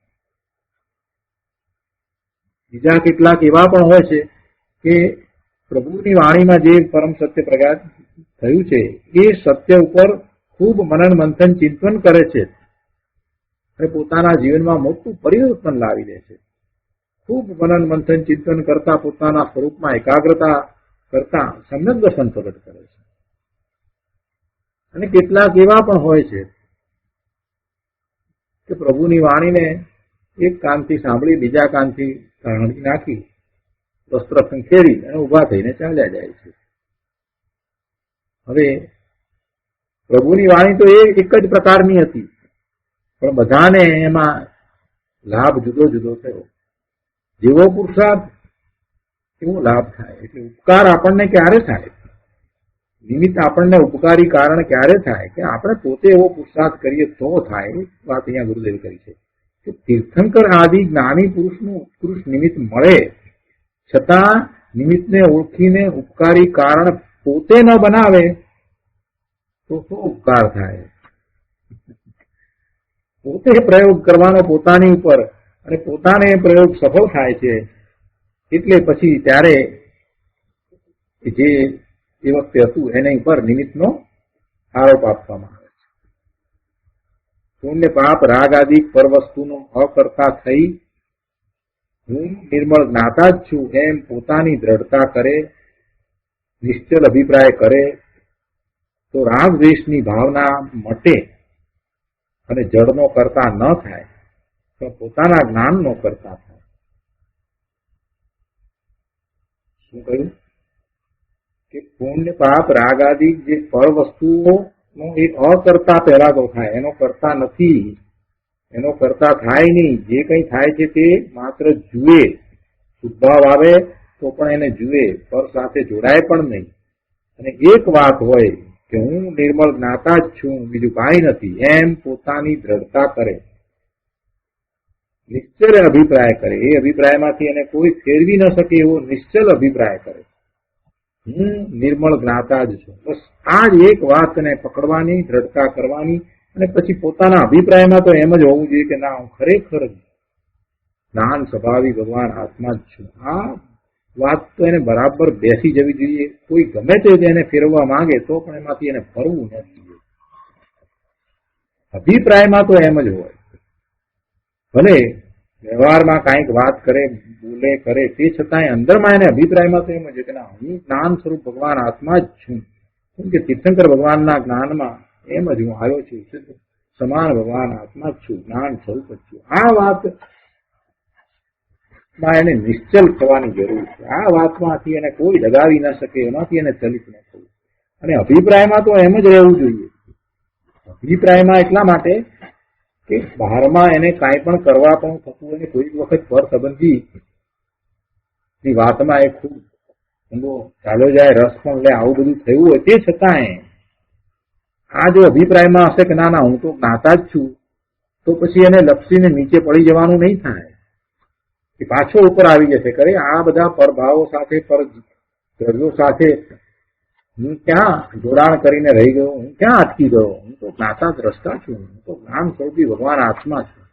બીજા કેટલાક એવા પણ હોય છે કે પ્રભુની વાણીમાં જે પરમ સત્ય પ્રગટ થયું છે એ સત્ય ઉપર ખૂબ મનન મંથન ચિંતન કરે છે અને પોતાના જીવનમાં મોટું પરિવર્તન લાવી દે છે. ખૂબ મનન મંથન ચિંતન કરતા પોતાના સ્વરૂપમાં એકાગ્રતા કરતા સમ્યક દર્શન પ્રગટ કરે છે. અને કેટલાક એવા પણ હોય છે કે પ્રભુની વાણીને એક કાનથી સાંભળી બીજા કાનથી કાઢી નાખી વસ્ત્ર ખંખેરી અને ઉભા થઈને ચાલ્યા જાય છે. હવે પ્રભુની વાણી તો એ એક જ પ્રકારની હતી, પણ બધાને એમાં લાભ જુદો જુદો થયો. જેવો પુરુષાર્થ એવો લાભ થાય. એટલે ઉપકાર આપણને ક્યારે થાય, નિમિત્ત આપણને ઉપકારી કારણ ક્યારે થાય કે આપણે પોતે એવો પુરુષાર્થ કરીએ તો થાય. વાત અહીંયા ગુરુદેવ કરી છે કે તીર્થંકર આદિ જ્ઞાની પુરુષ નિમિત્ત મળે છતાં નિમિત્તને ઓળખીને ઉપકારી કારણ પોતે ન બનાવે તો શું ઉપકાર થાય? પોતે પ્રયોગ કરવાનો પોતાની ઉપર અને પોતાને પ્રયોગ સફળ થાય છે એટલે પછી ત્યારે જે એ વખતે હતું એના ઉપર નિમિત્તનો આરોપ આપવામાં આવે છે. પુણ્ય પાપ રાગ આદિ પર વસ્તુનો અકર્તા થઈ હું નિર્મળ જ્ઞાતા જ છું એમ પોતાની દ્રઢતા કરે, નિશ્ચલ અભિપ્રાય કરે તો રાગ દ્વેષની ભાવના મટે અને જળનો કરતા ન થાય તો પોતાના જ્ઞાનનો કરતા થાય. શું કહ્યું કે પુણ્ય પાપ રાગ આદિ જે પર વસ્તુઓ નો એક અકર્તા પહેલા તો થાય, એનો કરતા નથી, એનો કરતા થાય નહીં. જે કંઈ થાય છે તે માત્ર જુએ, શુદ્ધાવ આવે તો પણ એને જુએ, પર સાથે જોડાય પણ નહીં. અને એક વાત હોય કે હું નિર્મળ જ્ઞાતા જ છું, બીજું કાંઈ નથી, એમ પોતાની દ્રઢતા કરે, નિશ્ચલ અભિપ્રાય કરે. એ અભિપ્રાયમાંથી એને કોઈ ફેરવી ન શકે એવો નિશ્ચલ અભિપ્રાય કરે, હું નિર્મળ જ્ઞાતા જ છું. બસ આ જ એક વાતને પકડવાની, દ્રઢતા કરવાની. અને પછી પોતાના અભિપ્રાયમાં તો એમ જ હોવું જોઈએ કે ના, હું ખરેખર જ્ઞાન સ્વભાવી ભગવાન આત્મા જ છું. આ વાત તો એને બરાબર બેસી જવી જોઈએ. કોઈ ગમે તે એને ફેરવવા માંગે તો પણ એમાંથી એને ફરવું નથી. અભિપ્રાયમાં તો એમ જ હોય. ભલે વ્યવહારમાં કાંઈક વાત કરે, બોલે, કરે, તે છતાંય અંદરમાં એને અભિપ્રાયમાં તો એમ જ કે ના, હું જ્ઞાન સ્વરૂપ ભગવાન આત્મા જ છું. કેમ કે તીર્થંકર ભગવાનના જ્ઞાનમાં એમ જ હું આવ્યો છું, સમાન ભગવાન આત્મા જ છું, જ્ઞાન સ્વરૂપ જ છું. આ વાત એને નિશ્ચલ થવાની જરૂર છે. આ વાતમાંથી એને કોઈ લગાવી ન શકે, એમાંથી એને ચલિત ન થવું. અને અભિપ્રાયમાં તો એમ જ રહેવું જોઈએ. અભિપ્રાયમાં એટલા માટે કે બહારમાં એને કાંઈ પણ કરવા પણ થતું હોય, કોઈ વખત પર સંબંધી વાતમાં એ ખૂબ ઊંડો ચાલ્યો જાય, રસ પણ લે, આવું બધું થયું હોય, તે છતાંય આ જો અભિપ્રાયમાં હશે કે ના ના, હું તો જ્ઞાતા જ છું, તો પછી એને લપસીને નીચે પડી જવાનું નહીં થાય, એ પાછો ઉપર આવી જશે. કરે આ બધા પરભાવો સાથે, પર દ્રવ્યો સાથે હું ક્યાં જોડાણ કરીને રહી ગયો, હું ક્યાં અટકી ગયો? હું તો જ્ઞાતા દ્રષ્ટા છું, હું તો જ્ઞાન સ્વરૂપી ભગવાન આત્મા છું.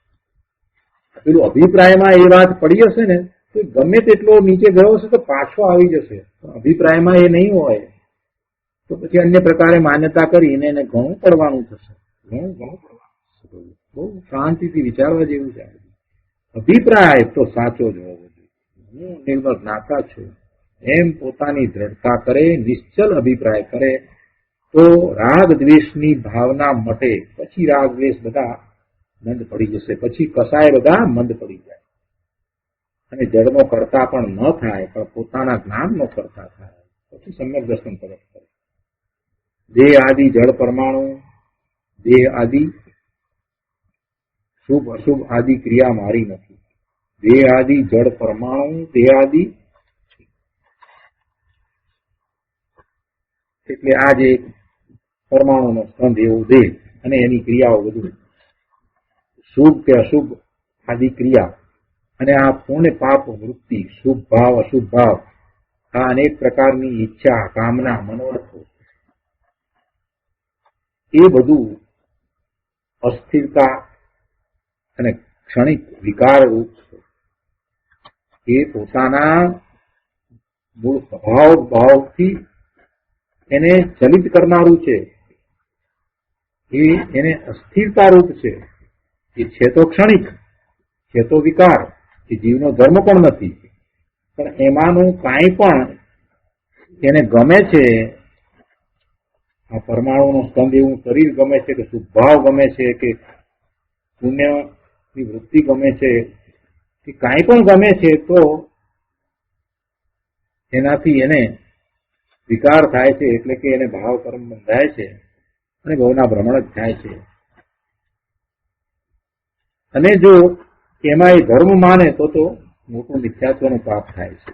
પેલું અભિપ્રાયમાં એ વાત પડી હશે ને તો ગમે તેટલો નીચે ગયો હશે તો પાછો આવી જશે. અભિપ્રાયમાં એ નહીં હોય તો પછી અન્ય પ્રકારે માન્યતા કરીને એને ઘણું પડવાનું થશે, ઘણું પડવાનું. બહુ શાંતિથી વિચારવા જેવું છે. અભિપ્રાય તો સાચો જ હોવો જોઈએ. હું નિર્મળ જ્ઞાતા છું એમ પોતાની દ્રઢતા કરે, નિશ્ચલ અભિપ્રાય કરે તો રાગ દ્વેષની ભાવના મટે. પછી રાગ દ્વેષ બધા મંદ પડી જશે, પછી કસાય બધા મંદ પડી જાય અને જળનો કરતા પણ ન થાય, પણ પોતાના જ્ઞાનનો કરતા થાય. પછી સમ્યક દર્શન તરફ કરે. દેહ આદિ જળ પરમાણુ, દેહ આદિ શુભ અશુભ આદિ ક્રિયા મારી નથી. દેહ આદિ જળ પરમાણુ, દેહ આદિ એટલે આ જે પરમાણુનો સ્કંધ એવો દેહ અને એની ક્રિયાઓ બધું શુભ કે અશુભ આદિ ક્રિયા અને આ પુણ્ય પાપ વૃત્તિ, શુભ ભાવ અશુભ ભાવ, આ અનેક પ્રકારની ઈચ્છા, કામના, મનોરથો, એ બધું અસ્થિરતા અને ક્ષણિક વિકાર રૂપ છે. એ પોતાના મૂળ સ્વભાવ ભાવથી એને ચલિત કરનારું છે. એને અસ્થિરતા રૂપ છે. એ છે તો ક્ષણિક, છે તો વિકાર, એ જીવનો ધર્મ પણ નથી, પણ એમાંનું કાંઈ પણ એને ગમે છે આ પરમાણુનો સ્કંદ એવું શરીર ગમે છે કે સુભાવ ગમે છે કે પુણ્યની વૃત્તિ ગમે છે કે કાંઈ પણ ગમે છે, તો એનાથી એને વિકાર થાય છે, એટલે કે એને ભાવ કર્મ બંધાય છે અને ભવના ભ્રમણ જ થાય છે. અને જો એમાં એ ધર્મ માને તો મોટું મિથ્યાત્વનું પાપ થાય છે,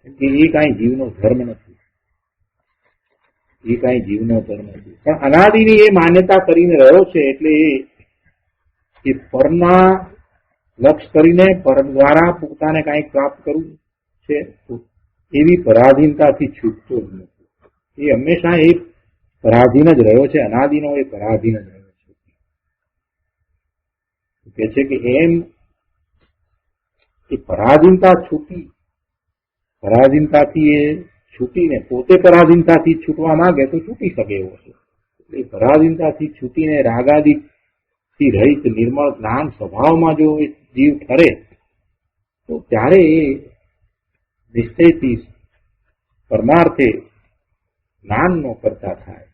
કેમ કે એ કાંઈ જીવનો ધર્મ નથી, પણ અનાદિની એ માન્યતા કરીને રહ્યો છે, એટલે એ પરના લક્ષ કરીને પર દ્વારા પોતાને કાંઈક પ્રાપ્ત કરવું છે એવી પરાધીનતાથી છૂટતો જ નથી. એ હંમેશા એ પરાધીન જ રહ્યો છે, અનાદિનો એ પરાધીન જ રહ્યો છે. કે છે કે એમ એ પરાધીનતાથી એ છૂટીને પોતે પરાધીનતાથી છૂટવા માંગે તો છૂટી શકે એવો છે. એટલે પરાધીનતાથી છૂટીને રાગાદિથી રહિત નિર્મળ જ્ઞાન સ્વભાવમાં જો જીવ ઠરે તો ત્યારે એ નિશ્ચયથી પરમાર્થે જ્ઞાનનો કરતા થાય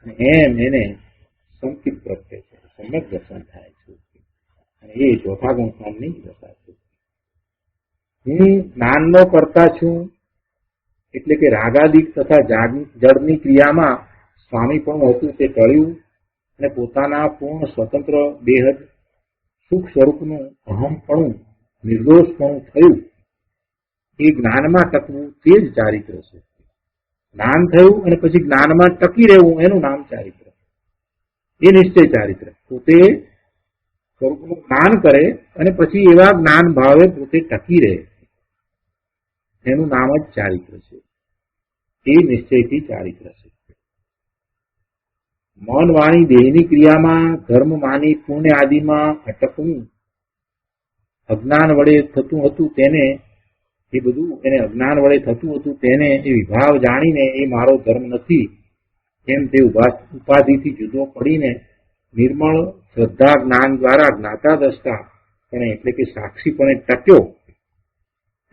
અને એમ એને સંકિત પ્રત્યે છે, સમ્યક દર્શન થાય છે. અને એ ચોથા ગુણ જ્ઞાનની દશા છે. હું જ્ઞાનનો કરતા છું એટલે કે રાગાદિક તથા જડની ક્રિયામાં સ્વામી પણ હતું તે ટળ્યું અને પોતાના પૂર્ણ સ્વતંત્ર બેહદ સુખ સ્વરૂપનું અહમપણું નિર્દોષપણું થયું. એ જ્ઞાનમાં ટકવું તે જ ચારિત્ર છે. જ્ઞાન થયું અને પછી જ્ઞાનમાં ટકી રહેવું એનું નામ ચારિત્ર, એ નિશ્ચય ચારિત્ર. પોતે સ્વરૂપનું જ્ઞાન કરે અને પછી એવા જ્ઞાન ભાવે પોતે ટકી રહે એનું નામ જ ચારિત્ર છે. એ નિશ્ચયથી ચારિત્ર છે. મન વાણી દેહની ક્રિયામાં ધર્મ માની પુણ્ય આદિમાં અટકવું અજ્ઞાન વડે થતું હતું તેને એ બધું એને અજ્ઞાન વડે થતું હતું તેને એ વિભાવ જાણીને એ મારો ધર્મ નથી એમ તે ઉપાધિથી જુદો પડીને નિર્મળ શ્રદ્ધા જ્ઞાન દ્વારા જ્ઞાતા દ્રષ્ટા પણ એટલે કે સાક્ષીપણે ટક્યો,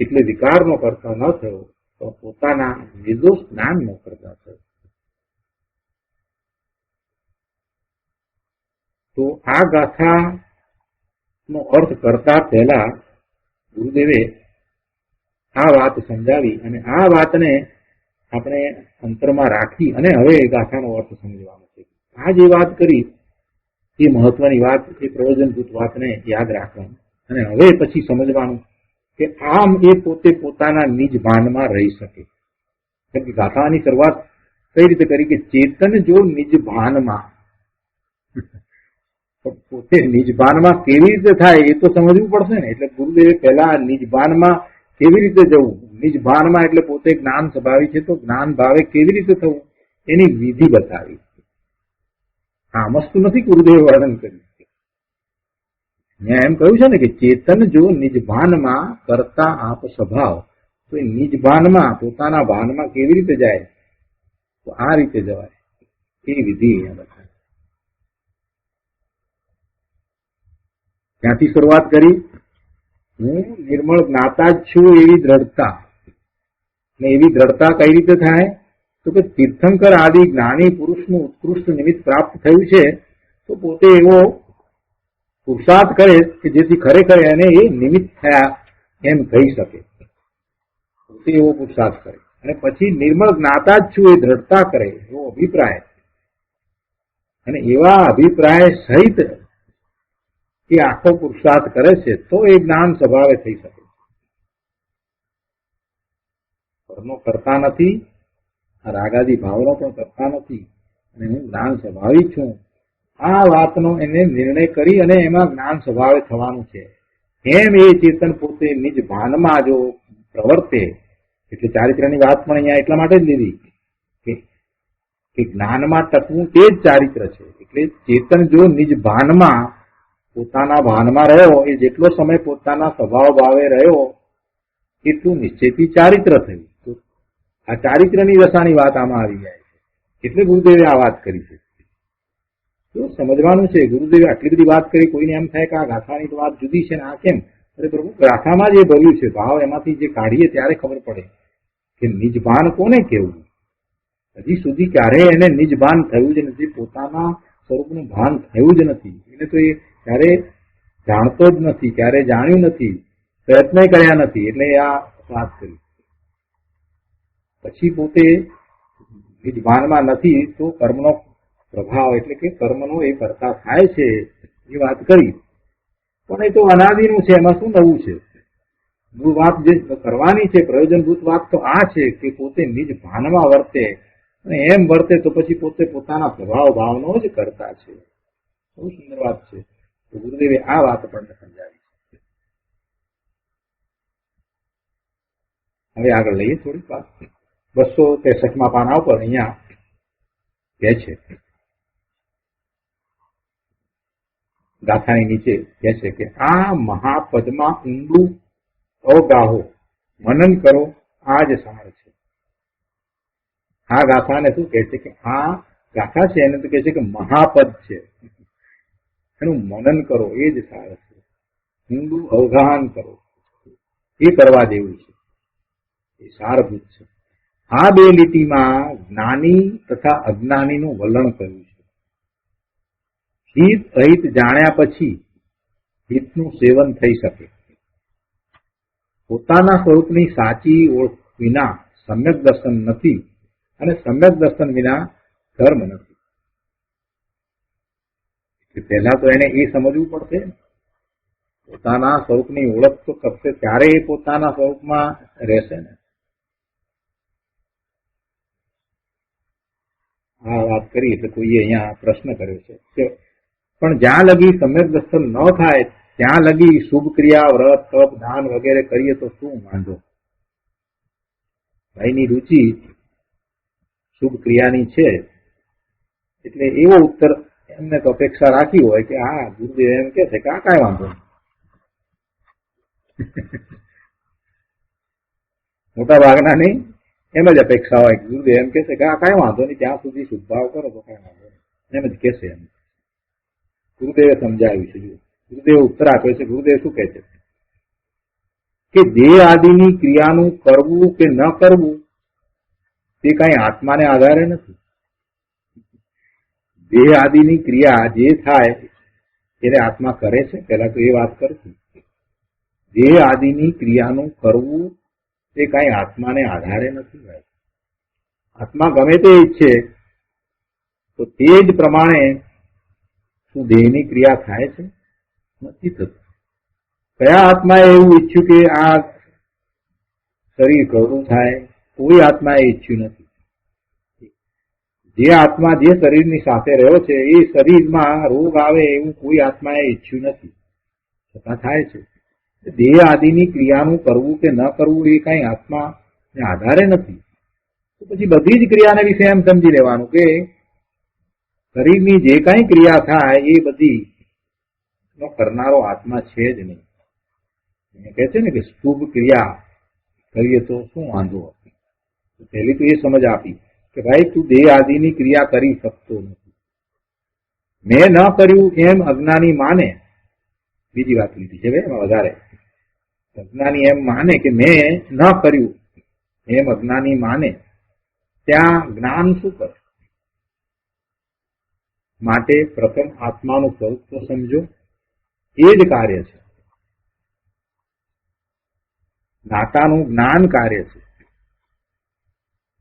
એટલે વિકારનો કરતા ન થયો તો પોતાના નિર્દોષ જ્ઞાનનો કરતા થયો. તો આ ગાથાનો અર્થ કરતા પહેલા ગુરુદેવે આ વાત સમજાવી અને આ વાતને આપણે અંતરમાં રાખી અને હવે ગાથાનો અર્થ સમજવાનો છે. આ જે વાત કરી એ મહત્વની વાત, એ પ્રયોજનભૂત વાતને યાદ રાખવાનું અને હવે પછી સમજવાનું કે આમ એ પોતે પોતાના નિજ ભાનમાં રહી શકે. કેમ કે ગાથાની શરૂઆત કઈ રીતે કરી કે ચેતન જો નિજ ભાનમાં, પોતે નિજ ભાનમાં કેવી રીતે થાય એ તો સમજવું પડશે ને. એટલે ગુરુદેવે પહેલા નિજ ભાનમાં કેવી રીતે જવું, નિજ ભાનમાં એટલે પોતે જ્ઞાન સ્વભાવી છે તો જ્ઞાન ભાવે કેવી રીતે થવું એની વિધિ બતાવી. હા, મસ્તું નથી ગુરુદેવે વર્ણન કર્યું. મેં એમ કહ્યું છે ને કે ચેતન જો નિજ ભાનમાં કરતા આપ સ્વભાવ, તો એ નિજ ભાનમાં પોતાના ભાનમાં કેવી રીતે જાય તો આ રીતે જવાય, એ વિધિ અહીંયા બતાવી. ત્યાંથી શરૂઆત કરી, હું નિર્મળ જ્ઞાતા જ છું એવી દ્રઢતા. ને એવી દ્રઢતા કઈ રીતે થાય તો કે તીર્થંકર આદિ જ્ઞાની પુરુષનું ઉત્કૃષ્ટ નિમિત્ત પ્રાપ્ત થયું છે તો પોતે એવો પુરુષાર્થ કરે કે જેથી ખરેખર એને એ નિમિત્ત થયા એમ થઈ શકે. પોતે એવો પુરુષાર્થ કરે અને પછી નિર્મળ જ્ઞાતા જ છું એ દ્રઢતા કરે એવો અભિપ્રાય, અને એવા અભિપ્રાય સહિત એ આખો પુરુષાર્થ કરે છે તો એ જ્ઞાન સ્વભાવે થઈ શકે. પરનો કરતા નથી, રાગાદી ભાવનો પણ કરતા નથી અને હું જ્ઞાન સ્વભાવી છું, આ વાતનો એને નિર્ણય કરી અને એમાં જ્ઞાન સ્વભાવે થવાનું છે. એમ એ ચેતન પોતે નિજ ભાનમાં જો પ્રવર્તે, એટલે ચારિત્રની વાત પણ અહીંયા એટલા માટે જ લીધી કે જ્ઞાનમાં ટકવું તે જ ચારિત્ર છે. એટલે ચેતન જો નિજ ભાનમાં પોતાના ભાનમાં રહ્યો, એ જેટલો સમય પોતાના સ્વભાવ ભાવે રહ્યો એટલું નિશ્ચયથી ચારિત્ર થયું. તો આ ચારિત્રની દશાની વાત આમાં આવી જાય છે. એટલે ગુરુદેવે આ વાત કરી છે. તો સમજવાનું છે, ગુરુદેવે આટલી બધી વાત કરી, કોઈને એમ થાય કે આ ગાથાની તો વાત જુદી છે ને આ કેમ? અરે પ્રભુ, ગાથામાં જ એ ભર્યું છે ભાવ, એમાંથી જે કાઢીએ ત્યારે ખબર પડે કે નિજ ભાન કોને કેવું. હજી સુધી ક્યારેય એને નિજ ભાન થયું જ નથી, પોતાના સ્વરૂપનું ભાન થયું જ નથી. એને તો એ ક્યારે જાણતો જ નથી, ક્યારે જાણ્યું નથી, પ્રયત્ન કર્યા નથી, એટલે આ વાત કરી. પછી પોતે નિજ ભાનમાં નથી તો કર્મનો પ્રભાવ એટલે કે કર્મનો એ કરતા થાય છે એ વાત કરી. પણ એ તો અનાદિનું છે, એમાં શું નવું છે? મૂળ વાત જે કરવાની છે, પ્રયોજનભૂત વાત તો આ છે કે પોતે નિજ ભાનમાં વર્તે, અને એમ વર્તે તો પછી પોતે પોતાના સ્વભાવ ભાવનો જ કરતા છે. બહુ સુંદર વાત છે. તો ગુરુદેવે આ વાત આપણને સમજાવી. હવે આગળ લઈએ થોડીક વાત. 263 પાના ઉપર અહીંયા કહે છે, ગાથાની નીચે કહે છે કે આ મહાપદમાં ઊંડું અવગાહો, મનન કરો, આ જ સાર છે. આ ગાથાને શું કહે છે કે આ ગાથા છે એને તો કહે છે કે મહાપદ છે, એનું મનન કરો, એ જ સાર છે. ઊંડું અવગાહન કરો, એ કરવા જેવું છે, એ સારભૂત છે. આ બે લીટીમાં જ્ઞાની તથા અજ્ઞાનીનું વલણ કર્યું છે. હિત અહિત જાણ્યા પછી હિતનું સેવન થઈ શકે. પોતાના સ્વરૂપની સાચી ઓળખ વિના સમ્યક દર્શન નથી, અને સમ્યક દર્શન વિના ધર્મ નથી. પહેલા તો એને એ સમજવું પડશે, પોતાના સ્વરૂપની ઓળખ તો કરશે ત્યારે એ પોતાના સ્વરૂપમાં રહેશે ને. આ વાત કરી એટલે કોઈએ અહીંયા પ્રશ્ન કર્યો છે કે પણ જ્યાં લગી સમ્યક દર્શન ન થાય ત્યાં લગી શુભ ક્રિયા, વ્રત, તપ, દાન વગેરે કરીએ તો શું વાંધો? ભાઈની રુચિ શુભ ક્રિયાની છે એટલે એવો ઉત્તર એમને તો અપેક્ષા રાખી હોય કે હા ગુરુદેવ એમ કે છે કે આ કાંઈ વાંધો નહીં. મોટા ભાગના નહીં એમ જ અપેક્ષા હોય કે ગુરુદેવ એમ કે છે કે આ કાંઈ વાંધો નહીં, ત્યાં સુધી શુભભાવ કરો તો કાંઈ વાંધો નહીં, એમ જ કહેશે. એમ ગુરુદેવે સમજાવ્યું છે. ગુરુદેવ ઉત્તર આપ્યો છે. ગુરુદેવ શું કહે છે કે દેહ આદિની ક્રિયાનું કરવું કે ન કરવું તે કઈ આત્માને આધારે નથી. દેહ આદિની ક્રિયા જે થાય એને આત્મા કરે છે, પહેલા તો એ વાત કરશું. દેહ આદિની ક્રિયાનું કરવું તે કઈ આત્માને આધારે નથી. આત્મા ગમે તે ઈચ્છે તો તે જ પ્રમાણે શું દેહની ક્રિયા થાય છે? નથી થતું. કયા આત્માએ એવું ઈચ્છ્યું કે આ શરીર ઘરનું થાય? કોઈ આત્માએ ઈચ્છ્યું નથી. જે આત્મા જે શરીરની સાથે રહ્યો છે એ શરીરમાં રોગ આવે એવું કોઈ આત્માએ ઈચ્છ્યું નથી, છતાં થાય છે. દેહ આદિની ક્રિયાનું કરવું કે ન કરવું એ કઈ આત્માને આધારે નથી. તો પછી બધી જ ક્રિયાને વિશે એમ સમજી લેવાનું કે શરીરની જે કઈ ક્રિયા થાય એ બધી નો કરનારો આત્મા છે જ નહીં. કહે છે ને કે શુભ ક્રિયા કરીએ તો શું વાંધો? પહેલી તો એ સમજ આપી કે ભાઈ તું દેહ આદિની ક્રિયા કરી શકતો નથી. મેં ન કર્યું એમ અજ્ઞાની માને. બીજી વાત લીધી છે એમાં વધારે. અજ્ઞાની એમ માને કે મેં ન કર્યું એમ અજ્ઞાની માને, ત્યાં જ્ઞાન શું કરે? માટે પ્રથમ આત્માનું સ્વરૂપ તો સમજો, એ જ કાર્ય છે. જ્ઞાતાનું જ્ઞાન કાર્ય છે.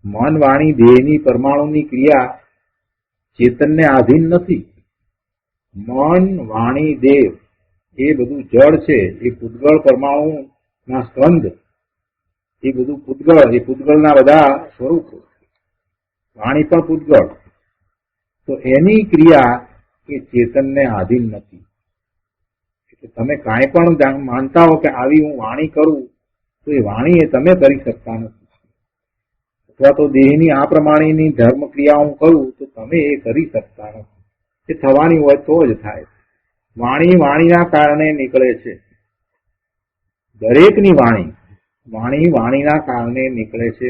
મન, વાણી, દેહની પરમાણુની ક્રિયા ચેતનને આધીન નથી. મન, વાણી, દેહ એ બધું જળ છે. એ પૂતગળ પરમાણુ ના સ્કંદ, એ બધું પૂતગળ, એ પૂતગળના બધા સ્વરૂપો. વાણી પણ પૂતગળ. તો એની ક્રિયા એ ચેતનને આધીન નથી. એટલે તમે કાંઈ પણ માનતા હો કે આવી હું વાણી કરું તો એ વાણી એ તમે કરી શકતા નથી. અથવા તો દેહની આ પ્રમાણેની ધર્મ ક્રિયા હું કરું તો તમે એ કરી શકતા નથી. એ થવાની હોય તો જ થાય. વાણી વાણીના કારણે નીકળે છે. દરેકની વાણી વાણીના કારણે નીકળે છે.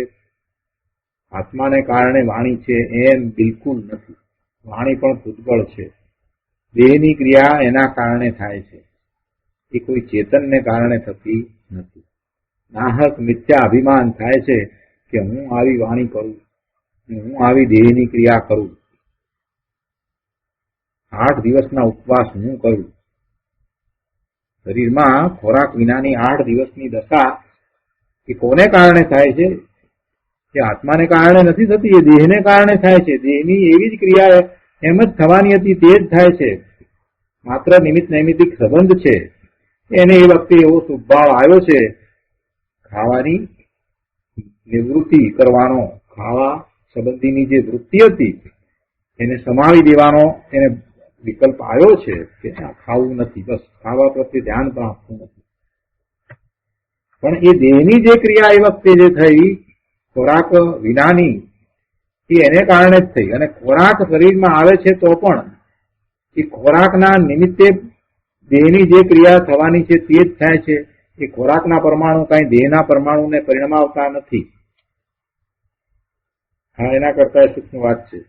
આત્માને કારણે વાણી છે એમ બિલકુલ નથી. વાણી પણ પૂતગળ છે. દેહની ક્રિયા એના કારણે થાય છે, એ કોઈ ચેતનને કારણે થતી નથી. નાહક મિથ્યા અભિમાન થાય છે કે હું આવી વાણી કરું, હું આવી દેહની ક્રિયા કરું, 8 દિવસના ઉપવાસ હું કરું. શરીરમાં ખોરાક વિનાની 8 દિવસની દશા એ કોને કારણે થાય છે? એ આત્માને કારણે નથી થતી, એ દેહને કારણે થાય છે. દેહની એવી જ ક્રિયા એમ જ થવાની હતી તે જ થાય છે. માત્ર નિમિત્ત નૈમિત્તિક સંબંધ છે. એને એ વખતે એવો સ્વભાવ આવ્યો છે ખાવાની નિવૃત્તિ કરવાનો, ખાવા સંબંધીની જે વૃત્તિ હતી એને સમાવી દેવાનો એને વિકલ્પ આવ્યો છે કે ખાવું નથી, બસ ખાવા પ્રત્યે ધ્યાન પણ આપવું નથી. પણ એ દેહની જે ક્રિયા એ વખતે જે થઈ ખોરાક વિનાની એ એને કારણે જ થઈ. અને ખોરાક શરીરમાં આવે છે તો પણ એ ખોરાકના નિમિત્તે દેહની જે ક્રિયા થવાની છે તે જ થાય છે. એ ખોરાકના પરમાણુ કઈ દેહના પરમાણુને પરિણમાવતા નથી. હા, એના કરતા સૂક્ષ્મ વાત છે.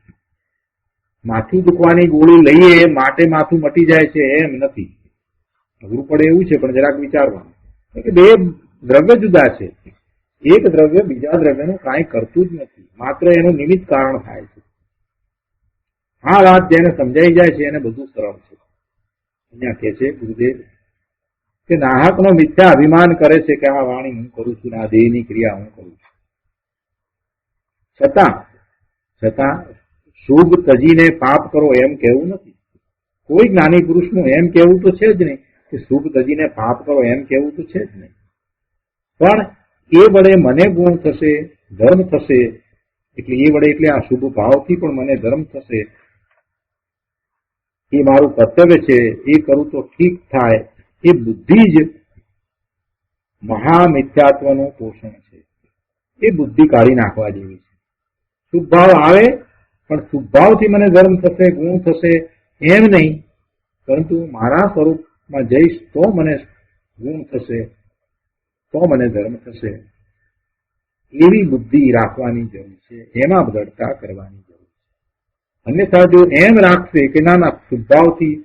માથું દુખવાની ગોળી લઈએ માટે માથું મટી જાય છે એમ નથી. અઘરું પડે એવું છે, પણ જરાક વિચારવાનું કે બે દ્રવ્ય જુદા છે. એક દ્રવ્ય બીજા દ્રવ્યનું કાંઈ કરતું જ નથી, માત્ર એનું નિમિત્ત કારણ થાય છે. આ વાત જેને સમજાઈ જાય છે એને બધું સરળ છે. અહીંયા કે છે ગુરુદેવ કે નાહકનો મિથ્યા અભિમાન કરે છે કે આ વાણી હું કરું છું, આ દેહની ક્રિયા હું કરું છું. છતાં શુભ તજીને પાપ કરો એમ કહેવું નથી. કોઈ જ્ઞાની પુરુષનું એમ કહેવું તો છે જ નહીં કે શુભ તજીને પાપ કરો એમ કહેવું તો છે જ નહીં. પણ એ વડે મને ગુણ થશે, ધર્મ થશે. એટલે એ વડે એટલે આ શુભ ભાવથી પણ મને ધર્મ થશે, એ મારું કર્તવ્ય છે, એ કરું તો ઠીક થાય. એ બુદ્ધિ જ મહામિથ્યાત્વનું પોષણ છે. એ બુદ્ધિ કાઢી નાખવા જેવી છે. શુભ ભાવ આવે પણ શુભ ભાવથી મને ધર્મ થશે, ગુણ થશે એમ નહીં, પરંતુ મારા સ્વરૂપમાં જઈશ તો મને ગુણ થશે, તો મને ધર્મ થશે. એવી બુદ્ધિ રાખવાની જરૂર છે, એમાં બદડતા કરવાની જરૂર છે. અન્યથા જો એમ રાખશે કે ના શુભ ભાવથી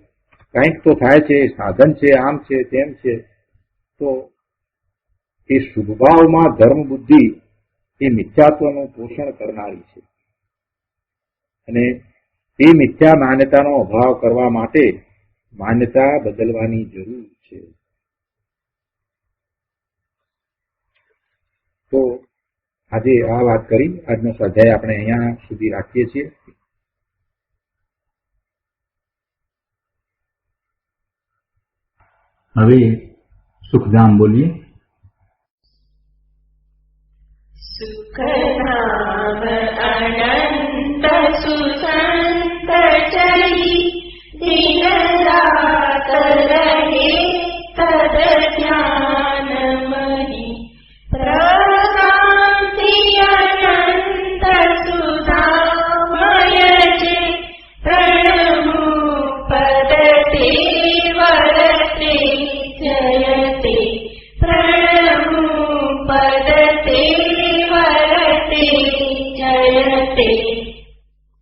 કંઈક તો થાય છે, સાધન છે, આમ છે, તેમ છે, તો એ શુભ ભાવમાં ધર્મ બુદ્ધિ એ મિથ્યાત્વનું પોષણ કરનારી છે. અને એ મિથ્યા માન્યતાનો અભાવ કરવા માટે માન્યતા બદલવાની જરૂર છે. તો આજે આ વાત કરી, આજનો સ્વાધ્યાય આપણે અહીંયા સુધી રાખીએ છીએ. હવે સુખધામ બોલીએ. સુખધામ અનંત સુસંત ચરી દિન રાત રહે તદ ધ્યાન